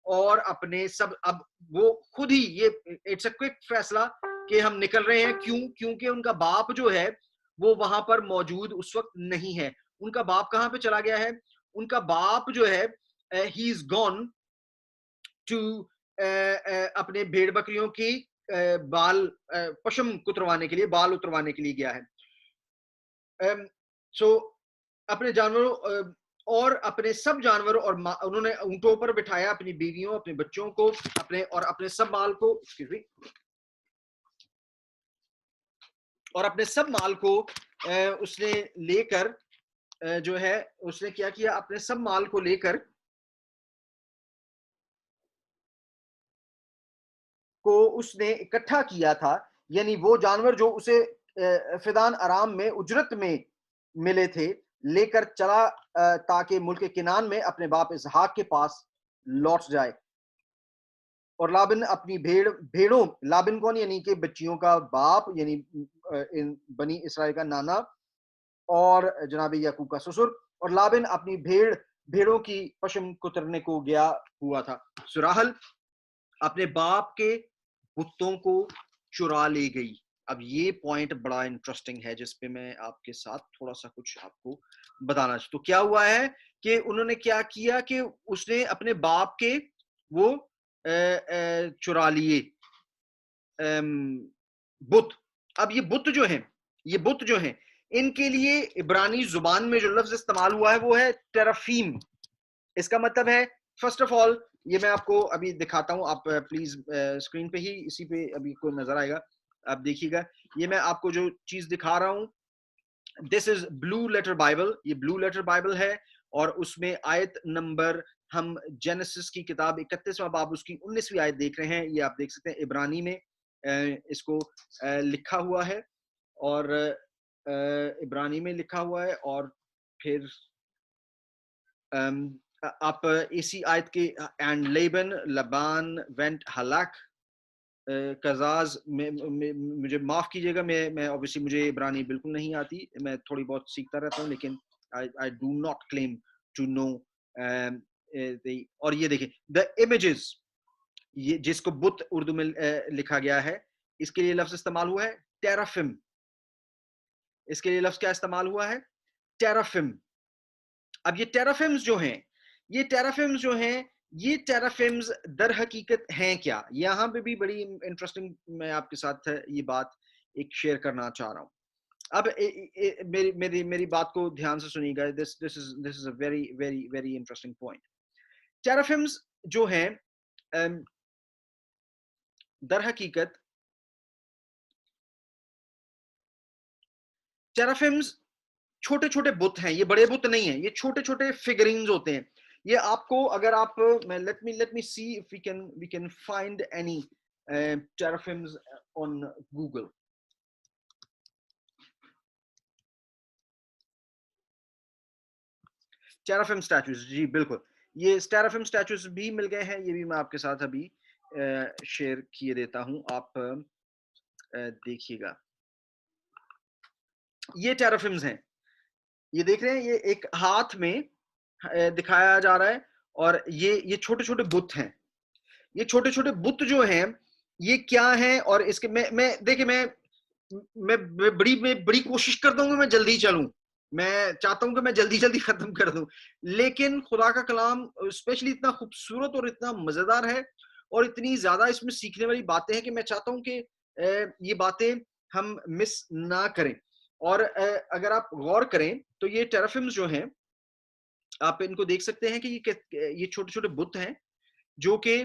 और अपने सब, अब वो खुद ही, ये इट्स अ क्विक फैसला कि हम निकल रहे हैं। क्योंकि उनका बाप जो है वो वहां पर मौजूद उस वक्त नहीं है। उनका बाप कहां पे चला गया है? उनका बाप जो है ही इज गॉन टू अपने भेड़ बकरियों की बाल पशम कुतरवाने के लिए, बाल उतरवाने के लिए गया है। सो अपने जानवरों और अपने सब जानवरों और उन्होंने ऊंटों पर बिठाया अपनी बीवियों, अपने बच्चों को, अपने सब माल को, और अपने सब माल को उसने लेकर जो है उसने क्या किया, अपने सब माल को लेकर को उसने इकट्ठा किया था। यानी वो जानवर जो उसे फिदान आराम में उजरत में मिले थे लेकर चला ताकि मुल्क किनान में अपने बाप इसहाक के पास लौट जाए। और लाबिन अपनी भेड़ों, लाबिन कौन, यानी कि बच्चियों का बाप, यानी इन बनी इसराइल का नाना और जनाब याकूब का ससुर। और लाबिन अपनी भेड़ों की पशम कुतरने को गया हुआ था। सुराहल अपने बाप के बुतों को चुरा ले गई। अब ये पॉइंट बड़ा इंटरेस्टिंग है जिस पे मैं आपके साथ थोड़ा सा कुछ आपको बताना चाहता। तो क्या हुआ है कि उन्होंने क्या किया कि उसने अपने बाप के वो चुरा लिए बुत। अब ये बुत जो है, ये बुत जो है, इनके लिए इब्रानी जुबान में जो लफ्ज इस्तेमाल हुआ है वो है टेराफीम। इसका मतलब है, फर्स्ट ऑफ ऑल, ये मैं आपको अभी दिखाता हूं, आप प्लीज स्क्रीन पे ही इसी पे अभी को नजर आएगा, आप देखिएगा। ये मैं आपको जो चीज दिखा रहा हूं, this is Blue Letter Bible. ये ब्लू लेटर बाइबल है और उसमें आयत नंबर हम जेनेसिस की किताब 31वां बाब उसकी 19वीं आयत देख रहे हैं। ये आप देख सकते हैं इब्रानी में इसको लिखा हुआ है और इब्रानी में लिखा हुआ है। और फिर आप इसी आयत के एंड लेबन लबान वेंट हलाक कजाज में मुझे माफ कीजिएगा, मैं ऑब्वियसली मुझे इब्रानी बिल्कुल नहीं आती, मैं थोड़ी बहुत सीखता रहता हूँ, लेकिन I do not claim to know. और ये देखिए द इमेजेस, ये जिसको बुत उर्दू में लिखा गया है, इसके लिए लफ्ज इस्तेमाल हुआ है टेराफिम। इसके लिए लफ्ज क्या इस्तेमाल हुआ है? टेराफिम। अब ये टेराफिम्स जो हैं, ये टेराफिम्स जो हैं, ये टेराफिम्स दर हकीकत हैं क्या? यहाँ पे भी बड़ी इंटरेस्टिंग मैं आपके साथ ये बात एक शेयर करना चाह रहा हूँ। अब मेरी मेरी मेरी बात को ध्यान से सुनिएगा। This is a very very very interesting point. Teraphims जो हैं दर हकीकत टेराफिम्स छोटे छोटे बुत हैं, ये बड़े बुत नहीं है, ये छोटे छोटे फिगरिंग्स होते हैं। ये आपको अगर आप मैं let me see if we can find any teraphims on Google. Teraphim statues, जी बिल्कुल, ये टेराफिम स्टैचूज भी मिल गए हैं, ये भी मैं आपके साथ अभी शेयर किए देता हूं, आप देखिएगा। ये टेराफिम्स हैं, ये देख रहे हैं, ये एक हाथ में दिखाया जा रहा है और ये छोटे छोटे बुत हैं। ये छोटे छोटे बुत जो हैं ये क्या हैं? और इसके मैं देखिए मैं बड़ी कोशिश करता हूँ कि मैं जल्दी चलूं, मैं चाहता हूं कि मैं जल्दी जल्दी खत्म कर दूं, लेकिन खुदा का कलाम स्पेशली इतना खूबसूरत और इतना मजेदार है और इतनी ज्यादा इसमें सीखने वाली बातें हैं कि मैं चाहता हूं कि ये बातें हम मिस ना करें। और अगर आप गौर करें तो ये टेराफिम्स जो हैं, आप इनको देख सकते हैं कि ये छोटे छोटे बुत हैं जो कि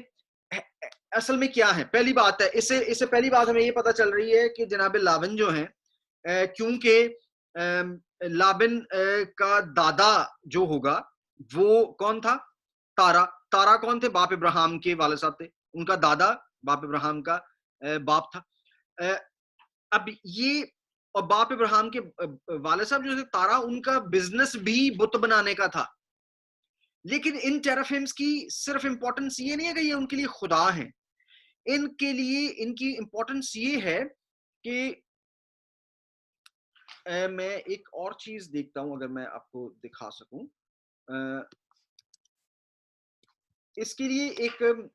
असल में क्या है। पहली बात है, इससे इससे पहली बात हमें ये पता चल रही है कि जनाब लाबिन जो हैं, क्योंकि लाबिन का दादा जो होगा वो कौन था? तारा। तारा कौन थे? बाप इब्राहिम के वाले साहब थे, उनका दादा बाप इब्राहिम का बाप था। अब ये और बाप इब्राहिम के वाले साहब जो थे तारा, उनका बिजनेस भी बुत बनाने का था। लेकिन इन टेराफिम्स की सिर्फ इंपॉर्टेंस ये नहीं है कि ये उनके लिए खुदा हैं, इनके लिए इनकी इंपॉर्टेंस ये है कि मैं एक और चीज देखता हूं, अगर मैं आपको दिखा सकूं। इसके लिए एक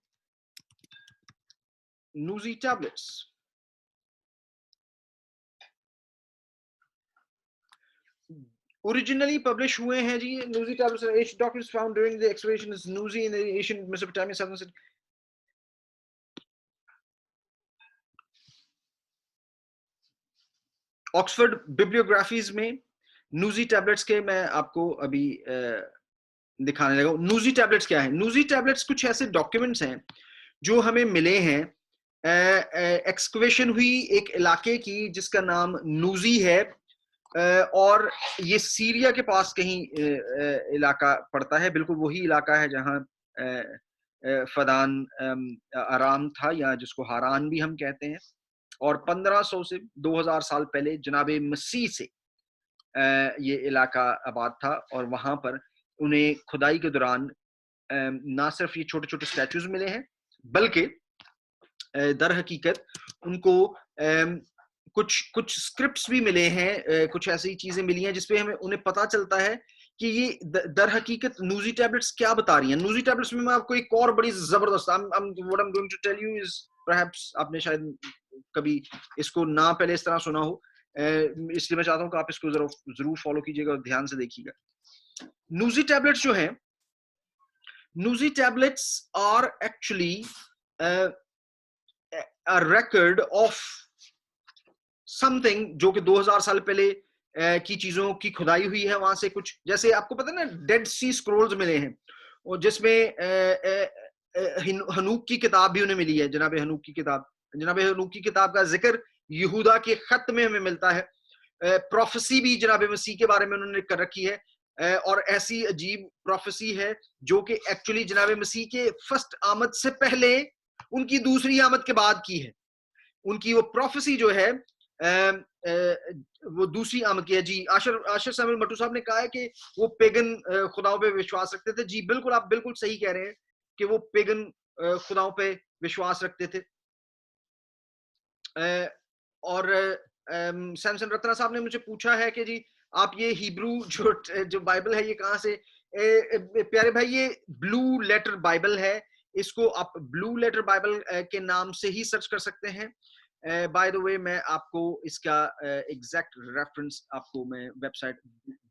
नूजी टैबलेट्स, ओरिजिनली पब्लिश हुए हैं जी। Nuzi tablets documents found during the excavation is Nuzi in the Asian Mesopotamia southern. Oxford bibliographies में नूजी टैबलेट्स के मैं आपको अभी दिखाने लगा। नूजी टैबलेट्स क्या है? नूजी टैबलेट्स कुछ ऐसे डॉक्यूमेंट्स हैं जो हमें मिले हैं एक्सकवेशन हुई एक इलाके की जिसका नाम नूजी है, और ये सीरिया के पास कहीं इलाका पड़ता है, बिल्कुल वही इलाका है जहां फदान आराम था, या जिसको हारान भी हम कहते हैं। और 1500 से 2000 साल पहले जनाब मसीह से ये इलाका आबाद था और वहां पर उन्हें खुदाई के दौरान ना सिर्फ ये छोटे छोटे स्टैचूज मिले हैं, बल्कि दर हकीकत उनको कुछ कुछ स्क्रिप्ट्स भी मिले हैं, कुछ ऐसी चीजें मिली हैं जिसपे हमें उन्हें पता चलता है कि ये दर हकीकत नूजी टैबलेट्स क्या बता रही हैं। नूजी टैबलेट्स में मैं आपको एक और बड़ी जबरदस्त what I am going to tell you is perhaps आपने शायद कभी इसको ना पहले इस तरह सुना हो, इसलिए मैं चाहता हूं कि आप इसको जरूर फॉलो कीजिएगा और ध्यान से देखिएगा। नूजी टैबलेट्स जो हैं, Nuzi tablets are actually a record of something जो कि 2000 साल पहले की चीजों की खुदाई हुई है। वहां से कुछ, जैसे आपको पता है ना, डेड सी स्क्रोल्स मिले हैं और जिसमें हनूक की किताब भी उन्हें मिली है। जनाब हनूक की किताब का जिक्र यहूदा के खत में हमें मिलता है। प्रोफेसी भी जनाब मसीह के बारे में उन्होंने कर रखी है और ऐसी अजीब प्रोफेसी है जो कि एक्चुअली जनाब मसीह के फर्स्ट आमद से पहले उनकी दूसरी आमद के बाद की है। उनकी वो प्रोफेसी जो है वो दूसरी आमद की है। जी, आशर सामुएल मट्टू साहब ने कहा है कि वो पेगन खुदाओं पे विश्वास रखते थे। जी बिल्कुल, आप बिल्कुल सही कह रहे हैं कि वो पेगन खुदाओं पे विश्वास रखते थे। और सैमसन रत्ना साहब ने मुझे पूछा है कि जी आप ये हिब्रू जो बाइबल है ये कहाँ से? प्यारे भाई, ये ब्लू लेटर बाइबल है। इसको आप ब्लू लेटर बाइबल के नाम से ही सर्च कर सकते हैं। बाय द वे, मैं आपको इसका एग्जैक्ट रेफरेंस आपको मैं वेबसाइट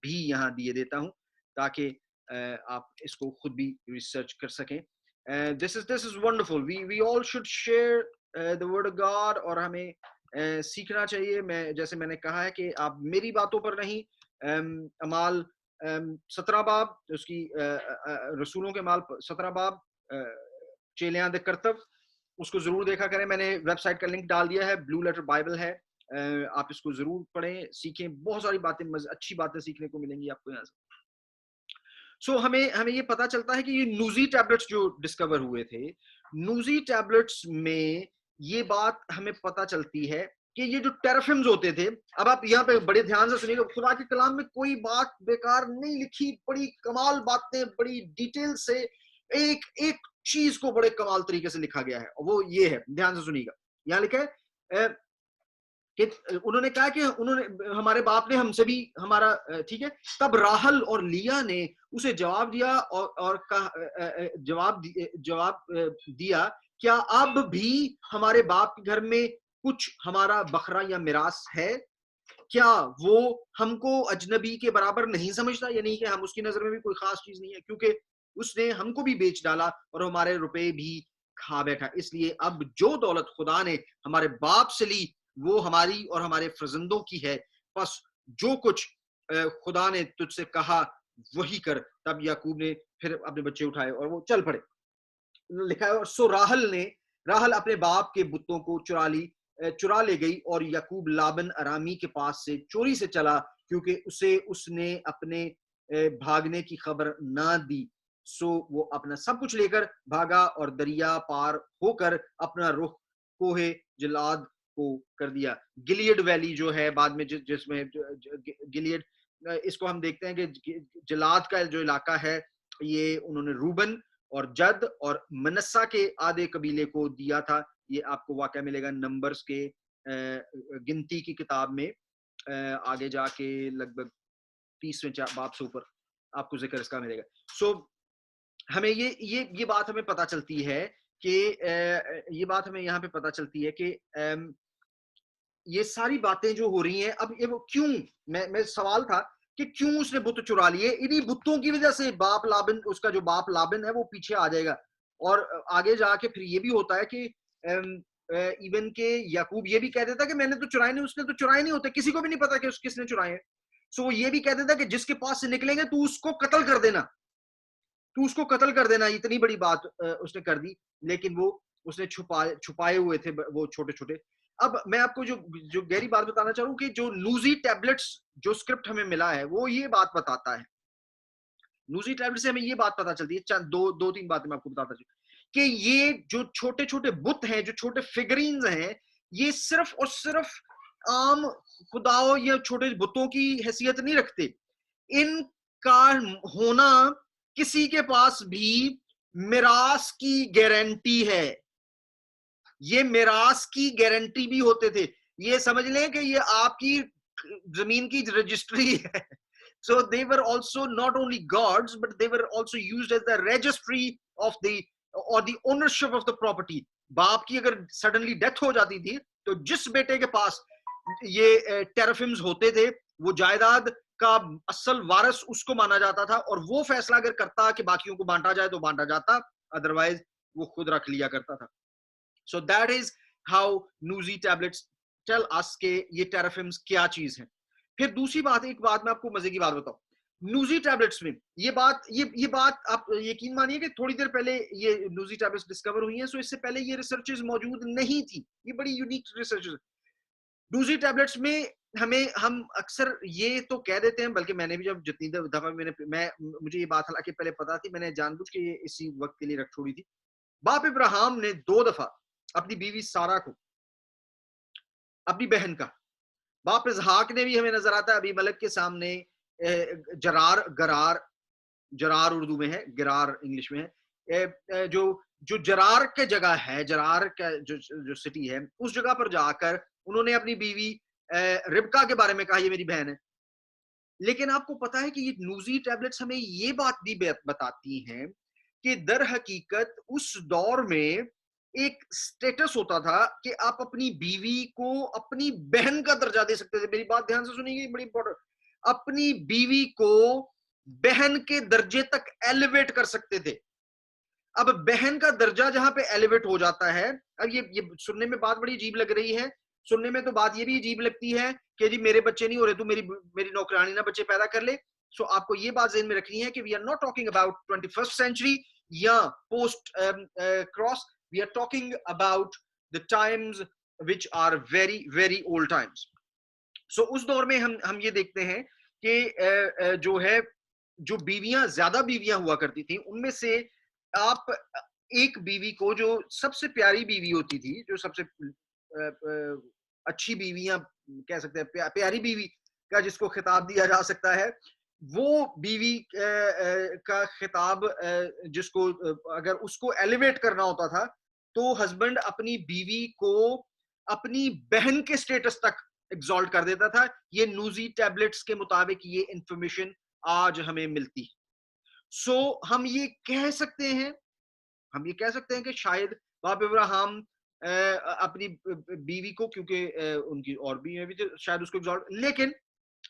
भी यहाँ दिए देता हूँ ताकि आप इसको खुद भी रिसर्च कर सकें। This is wonderful. We all should share the word of God और हमें सीखना चाहिए। जैसे मैंने कहा है कि आप मेरी बातों पर नहीं, अमाल 17 बाब, उसकी रसूलों के माल 17 बाब, चेलियां दे कर्तव्य, उसको जरूर देखा करें। मैंने वेबसाइट का लिंक डाल दिया है, ब्लू लेटर बाइबल है। आप इसको जरूर पढ़ें, सीखें। बहुत सारी बातें, अच्छी बातें सीखने को मिलेंगी आपको यहाँ से। हमें ये पता चलता है कि ये नूजी टैबलेट्स जो डिस्कवर हुए थे, नूजी टैबलेट्स में ये बात हमें पता चलती है कि ये जो टेराफिम्स होते थे, अब आप यहाँ पे बड़े ध्यान से सुनिएगा, खुदा के कलाम में कोई बात बेकार नहीं लिखी, बड़ी कमाल बातें, बड़ी डिटेल से एक एक चीज को बड़े कमाल तरीके से लिखा गया है। और वो ये है, ध्यान से सुनिएगा। यहाँ लिखा है कि उन्होंने कहा कि हमारे बाप ने हमसे भी हमारा, ठीक है, तब राहल और लिया ने उसे जवाब दिया और कहा, जवाब दिया, क्या अब भी हमारे बाप के घर में कुछ हमारा बकरा या मिरास है? क्या वो हमको अजनबी के बराबर नहीं समझता? यानी कि हम उसकी नजर में भी कोई खास चीज नहीं है, क्योंकि उसने हमको भी बेच डाला और हमारे रुपए भी खा बैठा। इसलिए अब जो दौलत खुदा ने हमारे बाप से ली वो हमारी और हमारे फर्जंदों की है। बस जो कुछ खुदा ने तुझसे कहा वही कर। तब याकूब ने फिर अपने बच्चे उठाए और वो चल पड़े। लिखा है, सो राहल अपने बाप के बुतों को चुरा ले गई और याकूब लाबन अरामी के पास से चोरी से चला, क्योंकि उसने अपने भागने की खबर ना दी। सो वो अपना सब कुछ लेकर भागा और दरिया पार होकर अपना रुख कोहे जलाद को कर दिया। गिलियड वैली जो है बाद में जिसमें गिलियड, इसको हम देखते हैं कि जलाद का जो इलाका है ये उन्होंने रूबन और जद और मनस्सा के आधे कबीले को दिया था। ये आपको वाकया मिलेगा नंबर्स के गिनती की किताब में, आगे जाके लगभग 30वें बाब से ऊपर आपको जिक्र इसका मिलेगा। सो हमें ये बात हमें पता चलती है कि ये बात हमें यहाँ पे पता चलती है कि ये सारी बातें जो हो रही हैं, अब ये वो क्यों, मैं सवाल था कि क्यों उसने बुत चुरा लिए? इन्हीं बुतों की वजह से बाप लाबन, उसका जो बाप लाबन है वो पीछे आ जाएगा। और आगे जाके फिर ये भी होता है कि इवन के याकूब ये भी कह देता कि मैंने तो चुराए नहीं, उसने तो चुराए नहीं होते, किसी को भी नहीं पता कि किसने चुराए हैं। सो वो ये भी कह देता कि जिसके पास से निकलेंगे तू उसको कत्ल कर देना, इतनी बड़ी बात उसने कर दी। लेकिन वो उसने छुपाए हुए थे वो छोटे छोटे। अब मैं आपको जो गहरी बात बताना चाहूँ कि जो नूजी टैबलेट्स जो स्क्रिप्ट हमें मिला है वो ये बात बताता है। नूजी टैबलेट से हमें ये बात पता चलती है, दो तीन बातें मैं आपको बताता चलूं कि ये जो छोटे छोटे बुत हैं, जो छोटे फिगरीन्स हैं, ये सिर्फ और सिर्फ आम खुदाओं या छोटे बुतों की हैसियत नहीं रखते। इनका होना किसी के पास भी मिरास की गारंटी है। ये मिरास की गारंटी भी होते थे। ये समझ लें कि ये आपकी जमीन की रजिस्ट्री है। So they were also not only gods, but they were also used as the registry of the or the ownership of the property. बाप की अगर सडनली डेथ हो जाती थी तो जिस बेटे के पास ये टेराफिम्स होते थे वो जायदाद का असल वारिस उसको माना जाता था, और वो फैसला अगर करता कि बाकियों को बांटा जाए तो बांटा जाता, अदरवाइज वो खुद रख लिया करता था। So that is how Nuzi tablets tell us के ये टेराफिम्स क्या चीज है। फिर दूसरी बात, एक बात मैं आपको मजे की बात बताऊं, नूजी टैबलेट्स में ये बात आप यकीन मानिए कि थोड़ी देर पहले ये नूजी टैबलेट्स डिस्कवर हुई हैं, सो इससे पहले ये रिसर्चेस मौजूद नहीं थी। ये बड़ी यूनिक रिसर्चेस। नूजी टैबलेट्स में हम अक्सर ये तो कह देते हैं, बल्कि मैंने भी जब जितनी दफा मुझे ये बात हालांकि पहले पता थी, मैंने जानबूझ के ये इसी वक्त के लिए रख छोड़ी थी। बाप इब्राहिम ने 2 दफा अपनी बीवी सारा को, अपनी बहन का, बाप इसहाक ने भी हमें नजर आता है अभी मलक के सामने जरार उर्दू में है, गिरार इंग्लिश में है, जो जरार के जगह है, जरार का जो सिटी है, उस जगह पर जाकर उन्होंने अपनी बीवी रिबका के बारे में कहा ये मेरी बहन है। लेकिन आपको पता है कि ये नूजी टैबलेट्स हमें ये बात भी बताती हैं कि दर हकीकत उस दौर में एक स्टेटस होता था कि आप अपनी बीवी को अपनी बहन का दर्जा दे सकते थे। मेरी बात ध्यान से सुनिए, बड़ी इंपॉर्टेंट। अपनी बीवी को बहन के दर्जे तक एलिवेट कर सकते थे। अब बहन का दर्जा जहां पे एलिवेट हो जाता है, अब ये सुनने में बात बड़ी अजीब लग रही है, सुनने में तो बात ये भी अजीब लगती है कि जी मेरे बच्चे नहीं हो रहे, तू मेरी नौकरानी ना बच्चे पैदा कर ले। सो आपको ये बात ज़हन में रखनी है कि we are not talking about 21st century या post cross, we are talking about the times which are very very old times. So उस दौर में हम ये देखते हैं कि जो बीवियां, ज्यादा बीवियां हुआ करती थी, उनमें से आप एक बीवी को, जो सबसे प्यारी बीवी होती थी, जो सबसे अच्छी बीवियां कह सकते हैं, प्यारी बीवी का जिसको खिताब दिया जा सकता है, वो बीवी का खिताब जिसको अगर उसको एलिवेट करना होता था तो हस्बैंड अपनी बीवी को अपनी बहन के स्टेटस तक एग्जॉल्ट कर देता था। ये नूजी टैबलेट्स के मुताबिक ये इंफॉर्मेशन आज हमें मिलती है। सो हम ये कह सकते हैं कि शायद बाप इब्राहिम अपनी बीवी को, क्योंकि उनकी और भी शायद उसको एग्जॉल्ट, लेकिन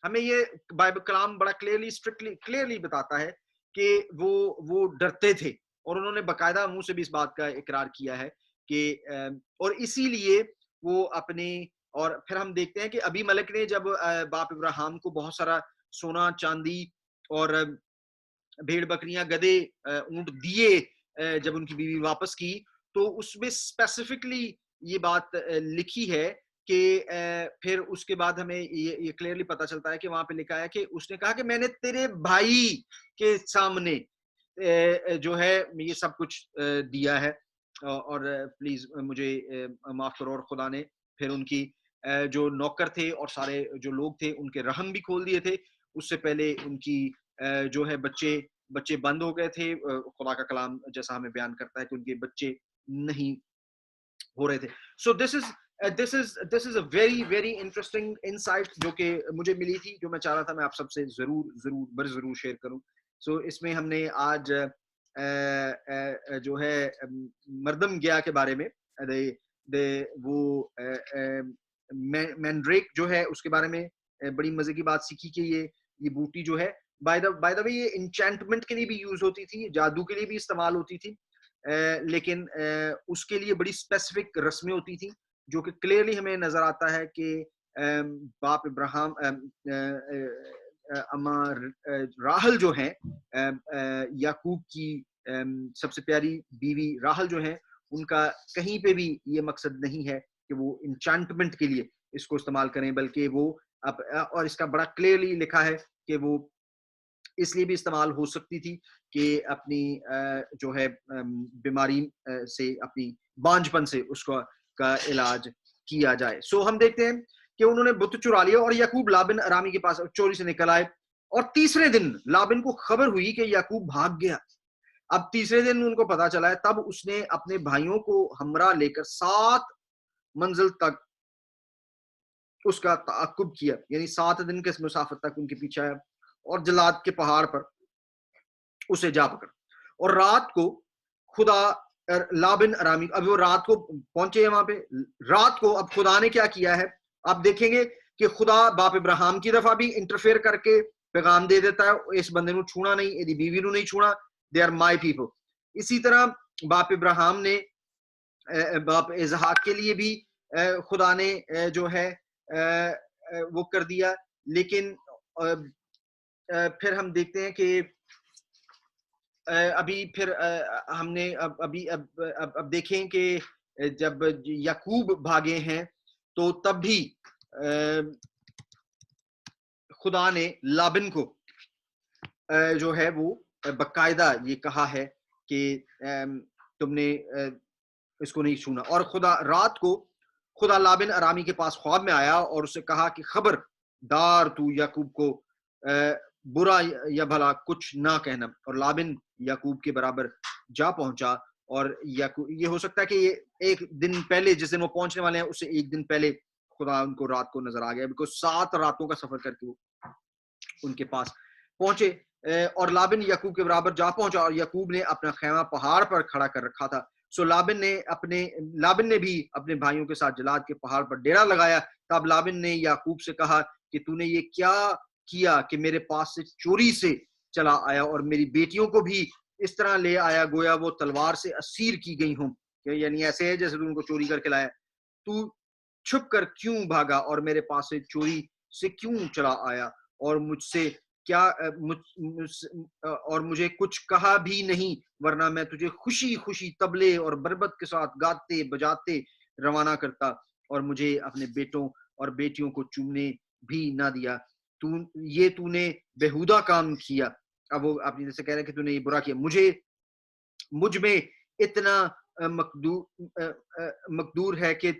हमें ये बाइबल कलाम बड़ा क्लियरली बताता है कि वो डरते थे, और उन्होंने बकायदा मुंह से भी इस बात का इकरार किया है कि और इसीलिए वो अपने, और फिर हम देखते हैं कि अभी मलक ने जब बाप इब्राहिम को बहुत सारा सोना चांदी और भेड़ बकरियां, गधे, ऊंट दिए जब उनकी बीवी वापस की, तो उसमें स्पेसिफिकली ये बात लिखी है कि फिर उसके बाद हमें ये क्लियरली पता चलता है कि वहां पे लिखा है कि उसने कहा कि मैंने तेरे भाई के सामने जो है ये सब कुछ दिया है, और प्लीज मुझे माफ करो। और खुदा ने फिर उनकी जो नौकर थे और सारे जो लोग थे उनके रहम भी खोल दिए थे। उससे पहले उनकी जो है बच्चे बंद हो गए थे। खुदा का कलाम जैसा हमें बयान करता है कि उनके बच्चे नहीं हो रहे थे। So this is a very very interesting insight जो कि मुझे मिली थी, जो मैं चाह रहा था मैं आप सबसे जरूर शेयर करूं। सो इसमें हमने आज जो है मर्दम गया के बारे में, वो मैंड्रेक जो है उसके बारे में बड़ी मजे की बात सीखी कि ये बूटी जो है बाय द वे ये इंचेंटमेंट के लिए भी यूज होती थी, जादू के लिए भी इस्तेमाल होती थी, लेकिन उसके लिए बड़ी स्पेसिफिक रस्में होती थी, जो कि क्लियरली हमें नजर आता है कि बाप इब्राहिम अम्मा राहल जो है, याकूब की सबसे प्यारी बीवी राहल जो है, उनका कहीं पे भी ये मकसद नहीं है कि वो इंचेंटमेंट के लिए इसको इस्तेमाल करें, बल्कि वो और इसका बड़ा क्लियरली लिखा है कि वो इसलिए भी इस्तेमाल हो सकती थी कि अपनी जो है बीमारी से, अपनी बांझपन से उसका इलाज किया जाए। सो हम देखते हैं कि उन्होंने बुत चुरा लिया और याकूब लाबिन अरामी के पास चोरी से निकल आए। और तीसरे दिन लाबिन को खबर हुई कि याकूब भाग गया। अब तीसरे दिन उनको पता चला है, तब उसने अपने भाइयों को हमरा लेकर 7 मंजिल तक उसका ताकुब किया, यानी 7 दिन के मुसाफत तक उनके पीछे आया और जलाद के पहाड़ पर उसे जा पकड़ा। और रात को खुदा लाबिन अरामी, अब वो रात को पहुंचे हैं वहां पे, रात को अब खुदा ने क्या किया है, आप देखेंगे कि खुदा बाप इब्राहिम की दफा भी इंटरफेयर करके पैगाम दे देता है, इस बंदे ਨੂੰ छूना नहीं, यदि बीवी ਨੂੰ नहीं छूना, दे आर माई पीपल। इसी तरह बाप इब्राहिम ने बाप इसहाक के लिए भी खुदा ने जो है वो कर दिया। लेकिन फिर हम देखते हैं कि अभी फिर हमने अब देखें कि जब याकूब भागे हैं तो तब भी खुदा ने लाबिन को जो है वो बकायदा ये कहा है कि तुमने इसको नहीं छूना। और खुदा रात को खुदा लाबिन अरामी के पास ख्वाब में आया और उससे कहा कि खबरदार तू याकूब को बुरा या भला कुछ ना कहना। और लाबिन याकूब के बराबर जा पहुंचा और याकूब, ये हो सकता है कि ये एक दिन पहले, जिस दिन वो पहुंचने वाले हैं उससे एक दिन पहले खुदा उनको रात को नजर आ गया, बिकॉज 7 रातों का सफर करके वो उनके पास पहुंचे। और लाबिन याकूब के बराबर जा पहुंचा और याकूब ने अपना खैमा पहाड़ पर खड़ा कर रखा था। सो लाबिन ने भी अपने भाइयों के साथ जलाद के पहाड़ पर डेरा लगाया। तब लाबिन ने याकूब से कहा कि तूने ये क्या किया कि मेरे पास से चोरी से चला आया और मेरी बेटियों को भी इस तरह ले आया गोया वो तलवार से असीर की गई हों, यानी ऐसे है जैसे तू उनको चोरी करके लाया। तू छुप कर क्यों भागा और मेरे पास से चोरी से क्यों चला आया और मुझसे क्या और मुझे कुछ कहा भी नहीं, वरना मैं तुझे खुशी खुशी तबले और बरबत के साथ गाते बजाते रवाना करता और मुझे अपने बेटों और बेटियों को चूमने भी ना दिया। तूने बेहुदा काम किया। अब वो अपनी जैसे कह रहे हैं कि तूने ये बुरा किया, मुझ में इतना मकदूर है कि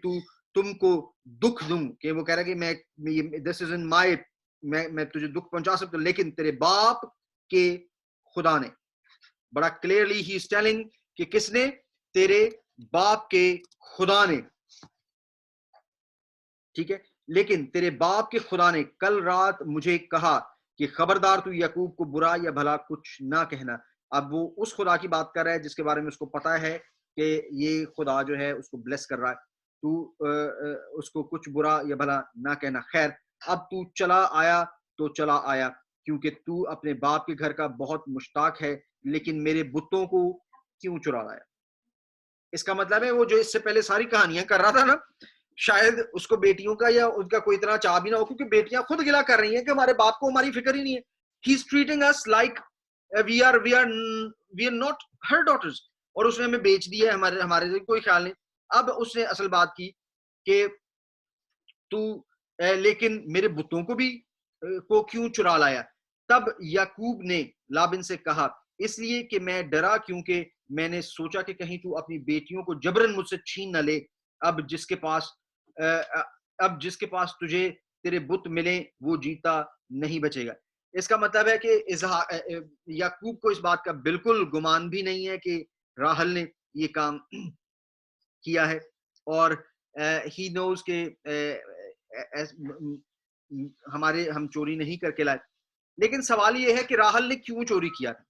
तुमको दुख दूं, कि वो कह रहा है कि मैं दिस इज इन माय, मैं तुझे दुख पहुंचा सकता हूं, लेकिन तेरे बाप के खुदा ने, बड़ा क्लियरली ही इज टेलिंग कि किसने, तेरे बाप के खुदा ने, ठीक है, लेकिन तेरे बाप के खुदा ने कल रात मुझे कहा कि खबरदार तू याकूब को बुरा या भला कुछ ना कहना। अब वो उस खुदा की बात कर रहा है जिसके बारे में उसको पता है कि ये खुदा जो है उसको ब्लेस कर रहा है, तू उसको कुछ बुरा या भला ना कहना। खैर, अब तू चला आया तो चला आया, क्योंकि तू अपने बाप के घर का बहुत मुश्ताक है, लेकिन मेरे बुतों को क्यों चुरा लाया। इसका मतलब है वो जो इससे पहले सारी कहानियां कर रहा था ना, शायद उसको बेटियों का या उनका कोई इतना चाह भी ना हो, क्योंकि बेटियां खुद गिला कर रही हैं कि हमारे बाप को हमारी फिक्र ही नहीं है। He is treating us like we are not her daughters, और उसने हमें बेच दिया है, हमारे से कोई ख्याल नहीं। अब उसने असल बात की कि तू लेकिन मेरे बुतों को भी को क्यों चुरा लाया। तब याकूब ने लाबिन से कहा, इसलिए कि मैं डरा, क्योंकि मैंने सोचा कि कहीं तू अपनी बेटियों को जबरन मुझसे छीन न ले। अब जिसके पास तुझे तेरे बुत मिले वो जीता नहीं बचेगा। इसका मतलब है कि याकूब को इस बात का बिल्कुल गुमान भी नहीं है कि राहल ने ये काम किया है, और ही नोज के हम चोरी नहीं करके लाए। लेकिन सवाल ये है कि राहल ने क्यों चोरी किया था।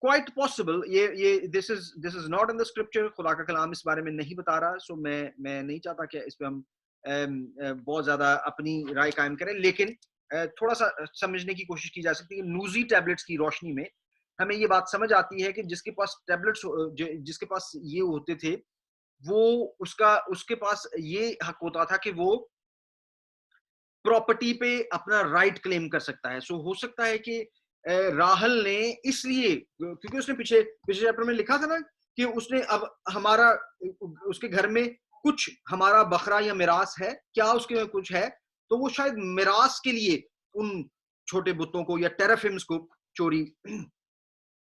क्वाइट पॉसिबल, ये this is not in the scripture, खुदा का कलाम इस बारे में नहीं बता रहा। सो मैं नहीं चाहता कि इस पे हम बहुत ज्यादा अपनी राय कायम करें, लेकिन थोड़ा सा समझने की कोशिश की जा सकती है। नूजी टैबलेट्स की रोशनी में हमें ये बात समझ आती है कि जिसके पास टैबलेट्स, जिसके पास ये होते थे, वो उसके पास ये हक होता था कि वो प्रॉपर्टी पे अपना राइट क्लेम कर सकता है। सो हो सकता है कि राहल ने इसलिए, क्योंकि उसने पिछले चैप्टर में लिखा था ना कि उसने अब हमारा, उसके घर में कुछ हमारा बकरा या मिरास है, क्या उसके में कुछ है, तो वो शायद मिरास के लिए उन छोटे बुतों को या टेराफिम्स को चोरी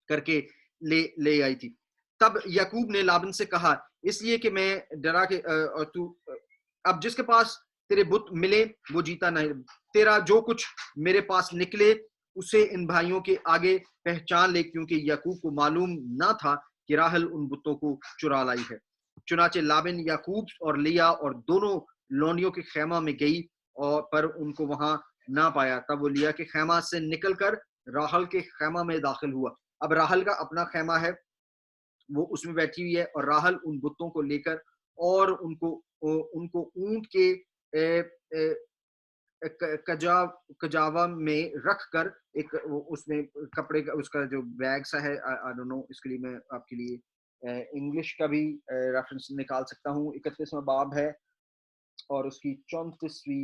करके ले आई थी। तब याकूब ने लाबन से कहा, इसलिए कि मैं डरा के, तू अब जिसके पास तेरे बुत मिले वो जीता नहीं, तेरा जो कुछ मेरे पास निकले उसे इन भाइयों के आगे पहचान ले, क्योंकि याकूब को मालूम ना था कि राहल उन बुतों को चुरा लाई है। चुनाचे लाबिन याकूब और लिया और दोनों लौंडियों के खेमा में गई, और पर उनको वहां ना पाया। तब वो लिया के खेमा से निकलकर राहल के खेमा में दाखिल हुआ। अब राहल का अपना खेमा है, वो उसमें बैठी हुई है, और राहल उन बुतों को लेकर और उनको ऊंट के कजावा में रख कर एक उसमें कपड़े का उसका जो बैग सा है, आई डोंट नो, इसके लिए मैं आपके लिए इंग्लिश का भी रेफरेंस निकाल सकता हूँ। 31वां बाब है और उसकी 34वीं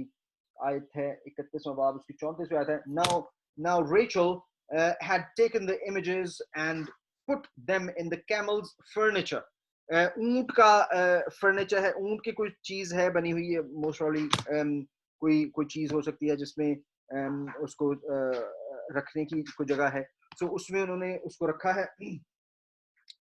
आयत है। 31वां बाब उसकी 34वीं आयत है। Now Rachel had taken the images and put them in the camel's furniture. ऊंट का फर्नीचर है, ऊंट की कोई चीज है बनी हुई है, मोस्ट प्रॉब्ली कोई चीज हो सकती है जिसमें उसको रखने की कोई जगह है। सो उसमें उन्होंने उसको रखा है।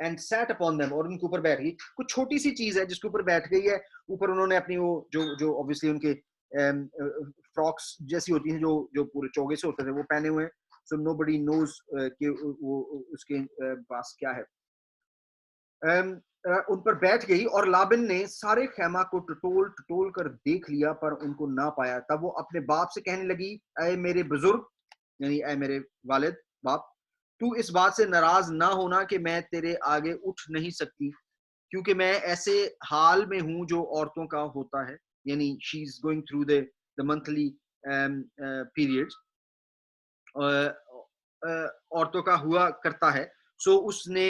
एंड सैट अपॉन देम, और उनके ऊपर बैठ गई। कुछ छोटी सी चीज है जिसके ऊपर बैठ गई है। ऊपर उन्होंने अपनी वो जो ऑब्वियसली उनके फ्रॉक्स जैसी होती हैं, जो पूरे चौगे से होते थे, वो पहने हुए हैं। सो नोबडी नोज कि वो उसके पास क्या है। उन पर बैठ गई, और लाबिन ने सारे खेमा को टटोल कर देख लिया, पर उनको ना पाया। तब वो अपने बाप से कहने लगी, ऐ मेरे बुजुर्ग, यानी ऐ मेरे वालिद बाप, तू इस बात से नाराज ना होना कि मैं तेरे आगे उठ नहीं सकती, क्योंकि मैं ऐसे हाल में हूं जो औरतों का होता है, यानी she is going through the monthly periods, औरतों का हुआ करता है। सो उसने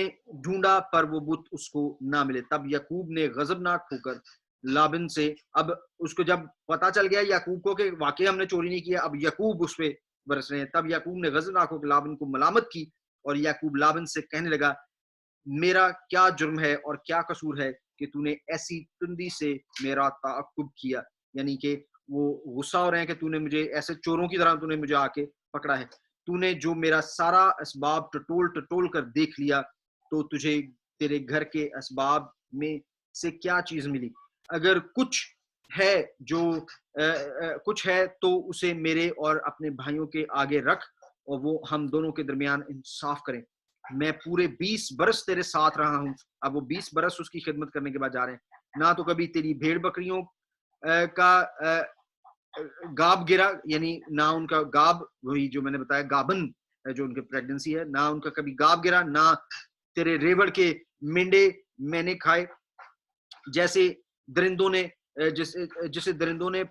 ढूंढा पर वो बुत उसको ना मिले। तब याकूब ने गजबनाक होकर लाबिन से, अब उसको जब पता चल गया याकूब को कि वाकई हमने चोरी नहीं किया, अब याकूब उस पे बरस रहे हैं। तब याकूब ने गजबनाक होकर लाबिन को मलामत की, और याकूब लाबिन से कहने लगा, मेरा क्या जुर्म है और क्या कसूर है कि तूने ऐसी तुंदी से मेरा ताक़ुब किया, यानी कि वो गुस्सा हो रहे हैं कि तूने मुझे ऐसे चोरों की तरह तूने मुझे आके पकड़ा है। तूने जो मेरा सारा असबाब टटोल कर देख लिया, तो तुझे तेरे घर के असबाब में से क्या चीज मिली? अगर कुछ है कुछ है तो उसे मेरे और अपने भाइयों के आगे रख, और वो हम दोनों के दरमियान इंसाफ करें। मैं पूरे 20 बरस तेरे साथ रहा हूं। अब वो 20 बरस उसकी खिदमत करने के बाद जा रहे हैं। ना तो कभी तेरी भेड़ बकरियों का गाब गिरा, यानी ना उनका गाब, वही जो मैंने बताया गाबन जो उनके प्रेगनेंसी है, ना उनका कभी गाब गिरा, ना तेरे रेवड़ के मेंढे मैंने खाए, जैसे दरिंदों ने जिसे दरिंदों ने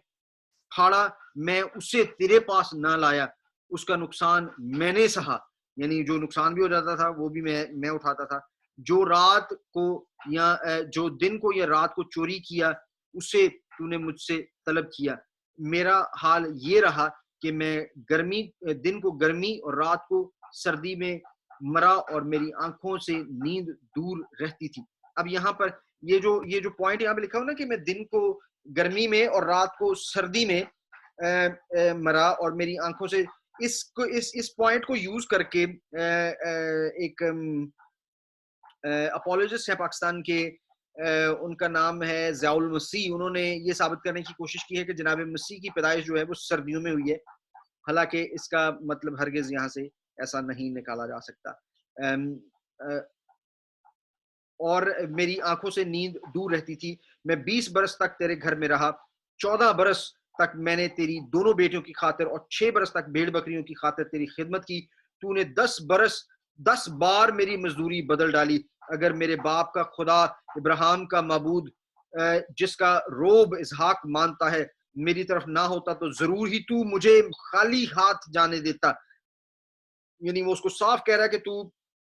फाड़ा, मैं उसे तेरे पास ना लाया। उसका नुकसान मैंने सहा, यानी जो नुकसान भी हो जाता था वो भी मैं उठाता था। जो रात को या जो दिन को या रात को चोरी किया, उसे तूने मुझसे तलब किया। मेरा हाल ये रहा कि मैं दिन को गर्मी और रात को सर्दी में मरा, और मेरी आंखों से नींद दूर रहती थी। अब यहाँ पर ये जो पॉइंट यहाँ पे लिखा हो ना कि मैं दिन को गर्मी में और रात को सर्दी में मरा, और मेरी आंखों से, इस पॉइंट को यूज करके एक अपोलोजिस्ट है पाकिस्तान के, उनका नाम है ज़ियाउल मसीह। उन्होंने ये साबित करने की कोशिश की है कि जनाब मसीह की पैदाइश जो है वो सर्दियों में हुई है। हालांकि इसका मतलब हरगिज यहाँ से ऐसा नहीं निकाला जा सकता। और मेरी आंखों से नींद दूर रहती थी। मैं 20 बरस तक तेरे घर में रहा। 14 बरस तक मैंने तेरी दोनों बेटियों की खातिर और 6 बरस तक भेड़ बकरियों की खातिर तेरी खिदमत की। तूने 10 बार मेरी मजदूरी बदल डाली। अगर मेरे बाप का खुदा इब्राहिम का माबूद, जिसका रोब इसहाक मानता है, मेरी तरफ ना होता तो जरूर ही तू मुझे खाली हाथ जाने देता। यानी वो उसको साफ कह रहा है कि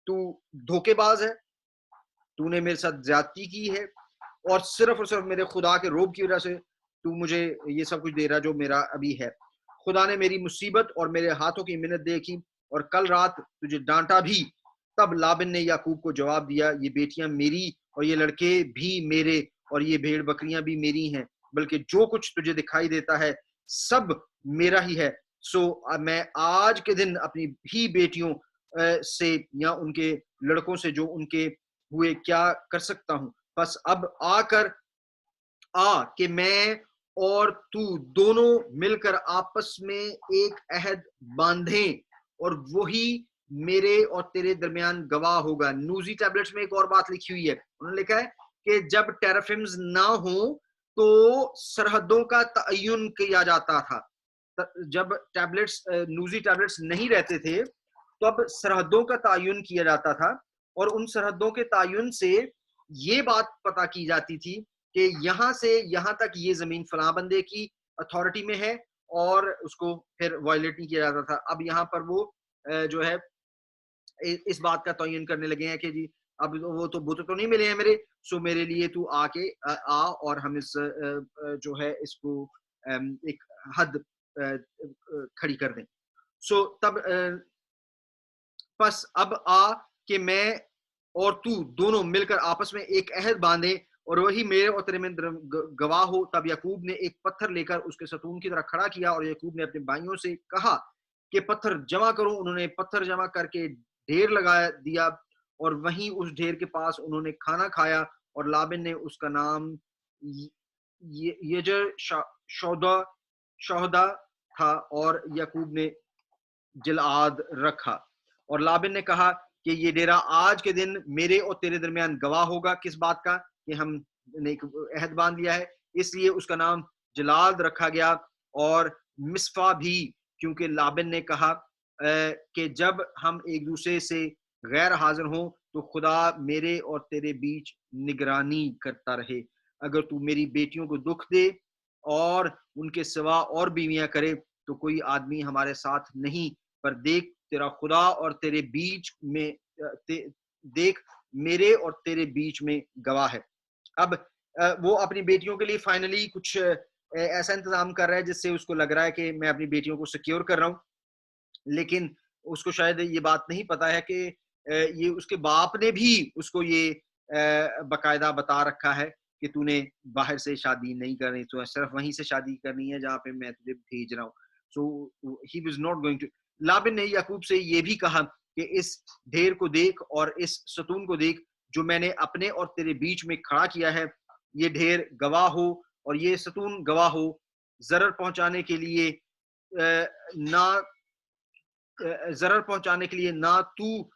तू धोखेबाज है, तूने मेरे साथ ज्यादती की है, और सिर्फ मेरे खुदा के रोब की वजह से तू मुझे ये सब कुछ दे रहा जो मेरा अभी है। खुदा ने मेरी मुसीबत और मेरे हाथों की मिन्नत देखी, और कल रात तुझे डांटा भी। तब लाबिन ने याकूब को जवाब दिया, ये बेटियां मेरी और ये लड़के भी मेरे, और ये भेड़ बकरियां भी मेरी हैं, बल्कि जो कुछ तुझे दिखाई देता है सब मेरा ही है। सो मैं आज के दिन अपनी ही बेटियों से या उनके लड़कों से जो उनके हुए क्या कर सकता हूं? बस अब कि मैं और तू दोनों मिलकर आपस में एक अहद बांधें और वही मेरे और तेरे दरमियान गवाह होगा। नूजी टैबलेट्स में एक और बात लिखी हुई है, उन्होंने लिखा है कि जब टेराफिम्स ना हो तो सरहदों का तयन किया जाता था। जब टैबलेट्स नूजी टैबलेट्स नहीं रहते थे तो अब सरहदों का तयन किया जाता था, और उन सरहदों के तयन से ये बात पता की जाती थी कि यहां से यहां तक ये जमीन फलां बंदे की अथॉरिटी में है, और उसको फिर वायलेट नहीं किया जाता था। अब यहाँ पर वो जो है इस बात का तयन करने लगे हैं कि जी अब वो तो बुत तो नहीं मिले हैं मेरे, सो मेरे लिए तू आके आ और हम इस जो है इसको एक हद खड़ी कर दें। सो तब बस अब आ कि मैं और तू दोनों मिलकर आपस में एक अहद बांधे और वही मेरे और तेरे में गवाह हो। तब याकूब ने एक पत्थर लेकर उसके सतून की तरह खड़ा किया, और याकूब ने अपने भाइयों से कहा कि पत्थर जमा करो। उन्होंने पत्थर जमा करके ढेर लगा दिया, और वहीं उस ढेर के पास उन्होंने खाना खाया, और लाबिन ने उसका नाम यजर शौदा शौदा था, और याकूब ने जिलाद रखा। और लाबिन ने कहा कि ये डेरा आज के दिन मेरे और तेरे दरमियान गवाह होगा। किस बात का? कि हमने एक अहद बांध लिया है, इसलिए उसका नाम जिलाद रखा गया। और मिस्फा भी, क्योंकि लाबिन ने कहा कि जब हम एक दूसरे से गैर हाजिर हों तो खुदा मेरे और तेरे बीच निगरानी करता रहे। अगर तू मेरी बेटियों को दुख दे और उनके सिवा और बीवियां करे तो कोई आदमी हमारे साथ नहीं, पर देख तेरा खुदा और तेरे बीच में देख मेरे और तेरे बीच में गवाह है। अब वो अपनी बेटियों के लिए फाइनली कुछ ऐसा इंतजाम कर रहा है जिससे उसको लग रहा है कि मैं अपनी बेटियों को सिक्योर कर रहा हूँ, लेकिन उसको शायद ये बात नहीं पता है कि ये उसके बाप ने भी उसको ये बकायदा बता रखा है कि तूने बाहर से शादी नहीं करनी, तो सिर्फ वहीं से शादी करनी है जहाँ पे मैं तुझे भेज रहा हूँ। So he was not going to. Laban ने याकूब से ये भी कहा कि इस ढेर को देख और इस सतून को देख जो मैंने अपने और तेरे बीच में खड़ा किया है। ये ढेर गवाह हो और ये सतून गवाह हो। जरर पहुंचाने के लिए ना जरर पहुंचाने के लिए ना तू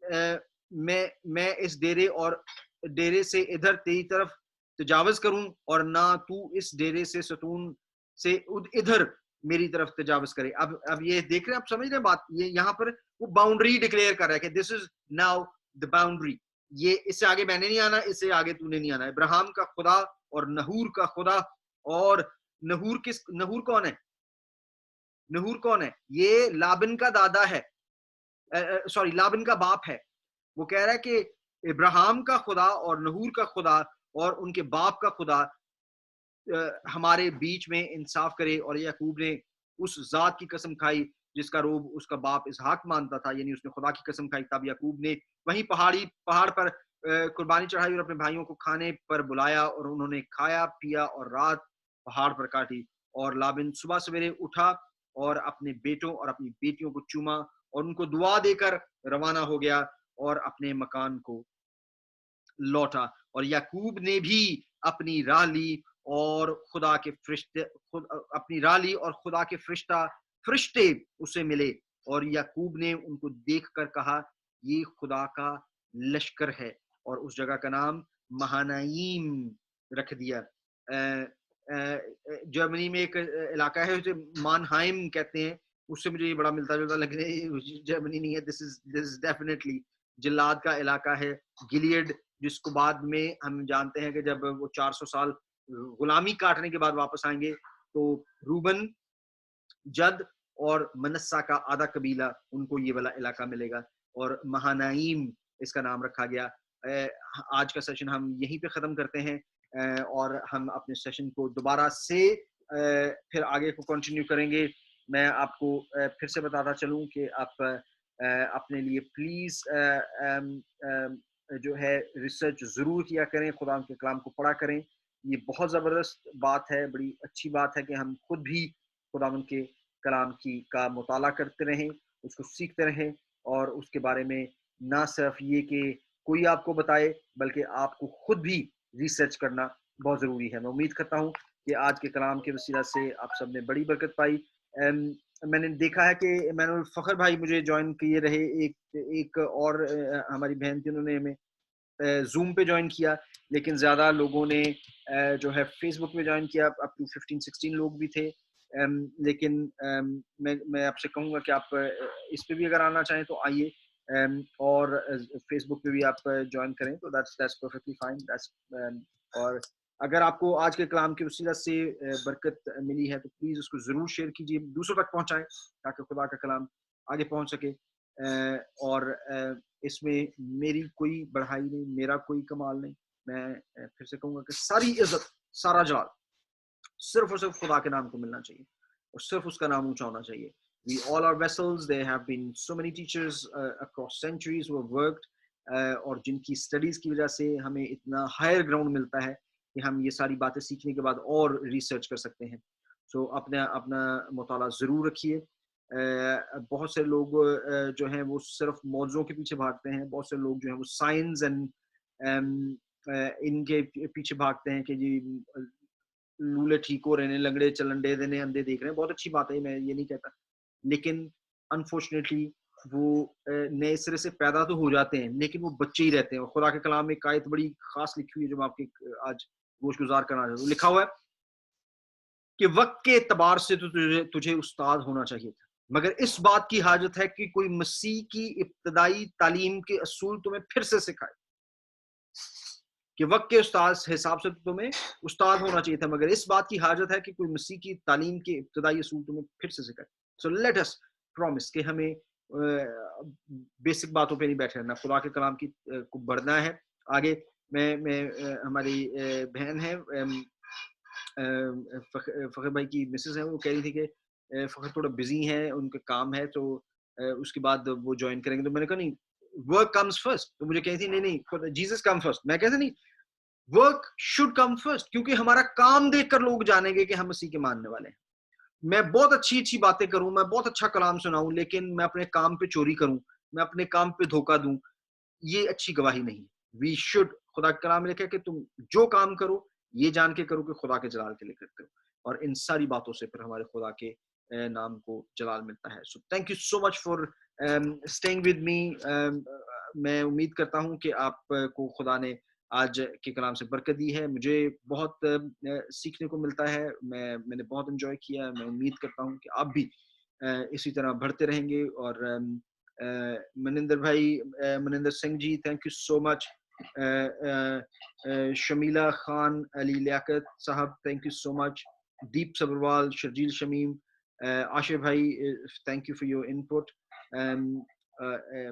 मैं इस डेरे और डेरे से इधर तेरी तरफ तजावज करूं, और ना तू इस डेरे से सतून से इधर मेरी तरफ तजावज करे। अब ये देख रहे हैं, आप समझ रहे हैं बात? ये यहाँ पर वो बाउंड्री डिक्लेयर कर रहा है कि this is now the boundary. ये इससे आगे मैंने नहीं आना, इससे आगे तूने नहीं आना। इब्राहिम का खुदा और नहूर का खुदा। और नहूर कौन है? नहूर कौन है? ये लाबिन का दादा है, सॉरी लाबिन का बाप है। वो कह रहा है कि इब्राहिम का खुदा और नहूर का खुदा और उनके बाप का खुदा हमारे बीच में इंसाफ करे। और याकूब ने उस जात की कसम खाई जिसका रूप उसका बाप इसहाक मानता था, यानी उसने खुदा की कसम खाई। तब याकूब ने वहीं पहाड़ पर कुर्बानी चढ़ाई और अपने भाइयों को खाने पर बुलाया, और उन्होंने खाया पिया और रात पहाड़ पर काटी। और लाबिन सुबह सवेरे उठा और अपने बेटों और अपनी बेटियों को चूमा और उनको दुआ देकर रवाना हो गया और अपने मकान को लौटा। और याकूब ने भी अपनी राह ली और खुदा के फरिश्ते अपनी राह ली और खुदा के फरिश्ते उसे मिले, और याकूब ने उनको देखकर कहा ये खुदा का लश्कर है, और उस जगह का नाम महानाईम रख दिया। जर्मनी में एक इलाका है उसे मानहाइम कहते हैं, उससे मुझे ये बड़ा मिलता जुलता लग रहा है। जर्मनी नहीं है, दिस इज डेफिनेटली जिलाद का इलाका है, गिलियड, जिसको बाद में हम जानते हैं कि जब वो 400 साल गुलामी काटने के बाद वापस आएंगे तो रूबन, जद और मनस्सा का आधा कबीला, उनको ये वाला इलाका मिलेगा, और महानाईम इसका नाम रखा गया। आज का सेशन हम यहीं पे ख़त्म करते हैं और हम अपने सेशन को दोबारा से फिर आगे को कंटिन्यू करेंगे। मैं आपको फिर से बताता चलूं कि आप अपने लिए प्लीज़ जो है रिसर्च ज़रूर किया करें, खुदा के कलाम को पढ़ा करें। ये बहुत ज़बरदस्त बात है, बड़ी अच्छी बात है कि हम खुद भी खुदा के कलाम का मुताला करते रहें, उसको सीखते रहें, और उसके बारे में ना सिर्फ ये कि कोई आपको बताए बल्कि आपको खुद भी रिसर्च करना बहुत ज़रूरी है। मैं उम्मीद करता हूँ कि आज के कलाम के वसीला से आप सब ने बड़ी बरकत पाई। मैंने देखा है कि इमानुअल फ़खर भाई मुझे ज्वाइन किए रहे, एक और हमारी बहन थी, उन्होंने हमें जूम पे ज्वाइन किया, लेकिन ज़्यादा लोगों ने जो है फेसबुक पे ज्वाइन किया, अप टू 15-16 लोग भी थे। लेकिन मैं आपसे कहूँगा कि आप इस पे भी अगर आना चाहें तो आइए, और फेसबुक पे भी आप ज्वाइन करें तो दैट्स परफेक्टली फाइन। और अगर आपको आज के कलाम के वसीला से बरकत मिली है तो प्लीज़ उसको ज़रूर शेयर कीजिए, दूसरों तक पहुँचाएं ताकि खुदा का कलाम आगे पहुँच सके। और इसमें मेरी कोई बढ़ाई नहीं, मेरा कोई कमाल नहीं। मैं फिर से कहूँगा कि सारी इज्जत, सारा जलाल सिर्फ और सिर्फ खुदा के नाम को मिलना चाहिए और सिर्फ उसका नाम ऊंचा होना चाहिए। We all are vessels. There have been so many teachers across centuries who have worked, और जिनकी स्टडीज की वजह से हमें इतना हायर ग्राउंड मिलता है कि हम ये सारी बातें सीखने के बाद और रिसर्च कर सकते हैं। सो अपना मुताला ज़रूर रखिए। बहुत से लोग जो हैं वो सिर्फ मौजों के पीछे भागते हैं, बहुत से लोग जो हैं वो साइंस एंड इनके पीछे भागते हैं कि जी लूले ठीक हो रहे हैं, लंगड़े चलन दे देने, अंधे देख रहे हैं। बहुत अच्छी बात है, मैं ये नहीं कहता, लेकिन अनफॉर्चुनेटली वो नए सिरे से पैदा तो हो जाते हैं लेकिन वो बच्चे ही रहते हैं। और खुदा के कलाम में एक आयत बड़ी खास लिखी हुई है जो मैं आपके आज गोशगुजार करना चाहता हूँ। लिखा हुआ है कि वक्त के एतबार से तो तुझे उस्ताद होना चाहिए था, मगर इस बात की हाजत है कि कोई मसीह की इब्तदाई तालीम के असूल तुम्हें फिर से सिखाए। कि वक्त के उस्ताद हिसाब से तो तुम्हें उस्ताद होना चाहिए था, मगर इस बात की हाजत है कि कोई मसीह की तालीम के इब्तदाई असूल तुम्हें फिर से सिखाए। सो लेट अस प्रॉमिस कि हमें बेसिक बातों पे नहीं बैठे रहना, खुदा के कलाम की को बढ़ना है आगे। मैं हमारी बहन है फ़खर भाई की मिसेस है, वो कह रही थी कि फ़खर थोड़ा बिजी हैं, उनका काम है, तो उसके बाद वो ज्वाइन करेंगे। तो मैंने कहा नहीं, वर्क कम्स फर्स्ट। तो मुझे कही थी नहीं जीसस कम फर्स्ट। मैं कहता नहीं, वर्क शुड कम फर्स्ट, क्योंकि हमारा काम देखकर लोग जानेंगे कि हम मसीह के मानने वाले हैं। मैं बहुत अच्छी अच्छी बातें करूं, मैं बहुत अच्छा कलाम सुनाऊं, लेकिन मैं अपने काम पे चोरी करूं, मैं अपने काम पे धोखा दूं, ये अच्छी गवाही नहीं। वी शुड, खुदा के कलाम में लिखा है कि तुम जो काम करो ये जान के करो कि खुदा के जलाल के लिए करते हो, और इन सारी बातों से फिर हमारे खुदा के नाम को जलाल मिलता है। So thank you so much for staying with me. मैं उम्मीद करता हूं कि आपको खुदा ने आज के कलाम से बरकत दी है। मुझे बहुत सीखने को मिलता है, मैंने बहुत एंजॉय किया। मैं उम्मीद करता हूं कि आप भी इसी तरह बढ़ते रहेंगे। और मनिंदर भाई, Maninder Singh ji, thank you so much. Shamila Khan, Ali Liaquat sahab, thank you so much. Deep Sabharwal, Sharjeel Shamim, Ashif भाई, thank you for your input.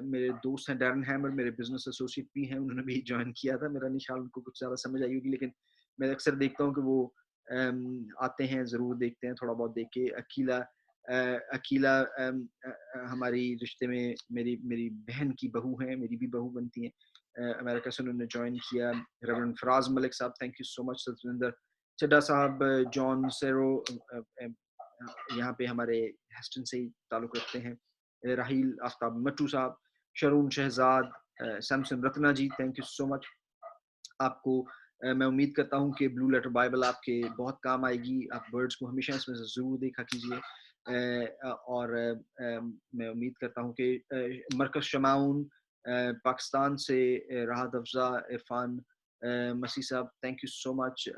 मेरे दोस्त हैं डैरन हैमर, मेरे बिजनेस एसोसिएट भी हैं, उन्होंने भी ज्वाइन किया था। मेरा नहीं ख्याल उनको कुछ ज़्यादा समझ आई होगी, लेकिन मैं अक्सर देखता हूँ कि वो आते हैं, ज़रूर देखते हैं, थोड़ा बहुत देख के। अकीला हमारी रिश्ते में मेरी बहन की बहू हैं, मेरी भी बहू बनती हैं। अमेरिका से उन्होंने ज्वाइन किया। Reverend Faraz Malik sahab, thank you so much. Satwinder Chadda sahab, John sero यहाँ पे हमारे हेस्टन से ही ताल्लुक़ रखते हैं। राहील आफ्ताब मट्टू साहब, शरून शहजाद, सैमसन रत्ना जी, थैंक यू सो मच। आपको मैं उम्मीद करता हूँ कि ब्लू लेटर बाइबल आपके बहुत काम आएगी। आप वर्ड्स को हमेशा इसमें से ज़रूर देखा कीजिए। और मैं उम्मीद करता हूँ कि मरकज़ शमाउन पाकिस्तान से, राहत Afza, Irfan Masih sahab, thank you so much.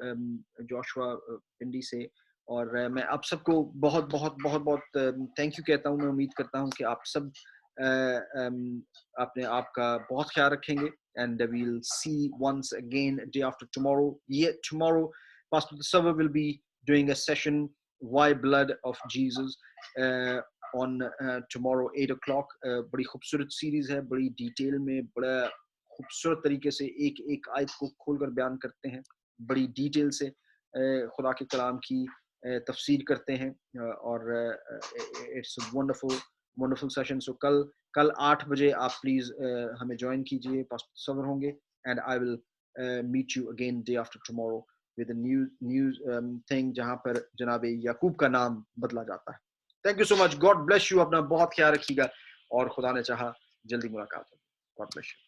Joshua Pindi से, और मैं आप सबको बहुत बहुत बहुत बहुत थैंक यू कहता हूँ। मैं उम्मीद करता हूँ कि आप सब अपने आप का बहुत ख्याल रखेंगे। And we'll see once again day after tomorrow. Yet tomorrow, Pastor Tasawa will be doing a session, Why Blood of Jesus, on tomorrow 8 o'clock. बड़ी खूबसूरत सीरीज है, बड़ी डिटेल में, बड़ा खूबसूरत तरीके से एक एक आयत को खोलकर बयान करते हैं, बड़ी डिटेल से खुदा के कलाम की तफसीर करते हैं। और इट्स वंडरफुल वंडरफुल सेशन। सो कल 8 बजे आप प्लीज हमें ज्वाइन कीजिए, पास्टर सवर होंगे, and I will meet you again day after tomorrow with a new thing जहां पर जनाब याकूब का नाम बदला जाता है। Thank you so much, God bless you. अपना बहुत ख्याल रखिएगा, और खुदा ने चाहा जल्दी मुलाकात होगी। God bless you.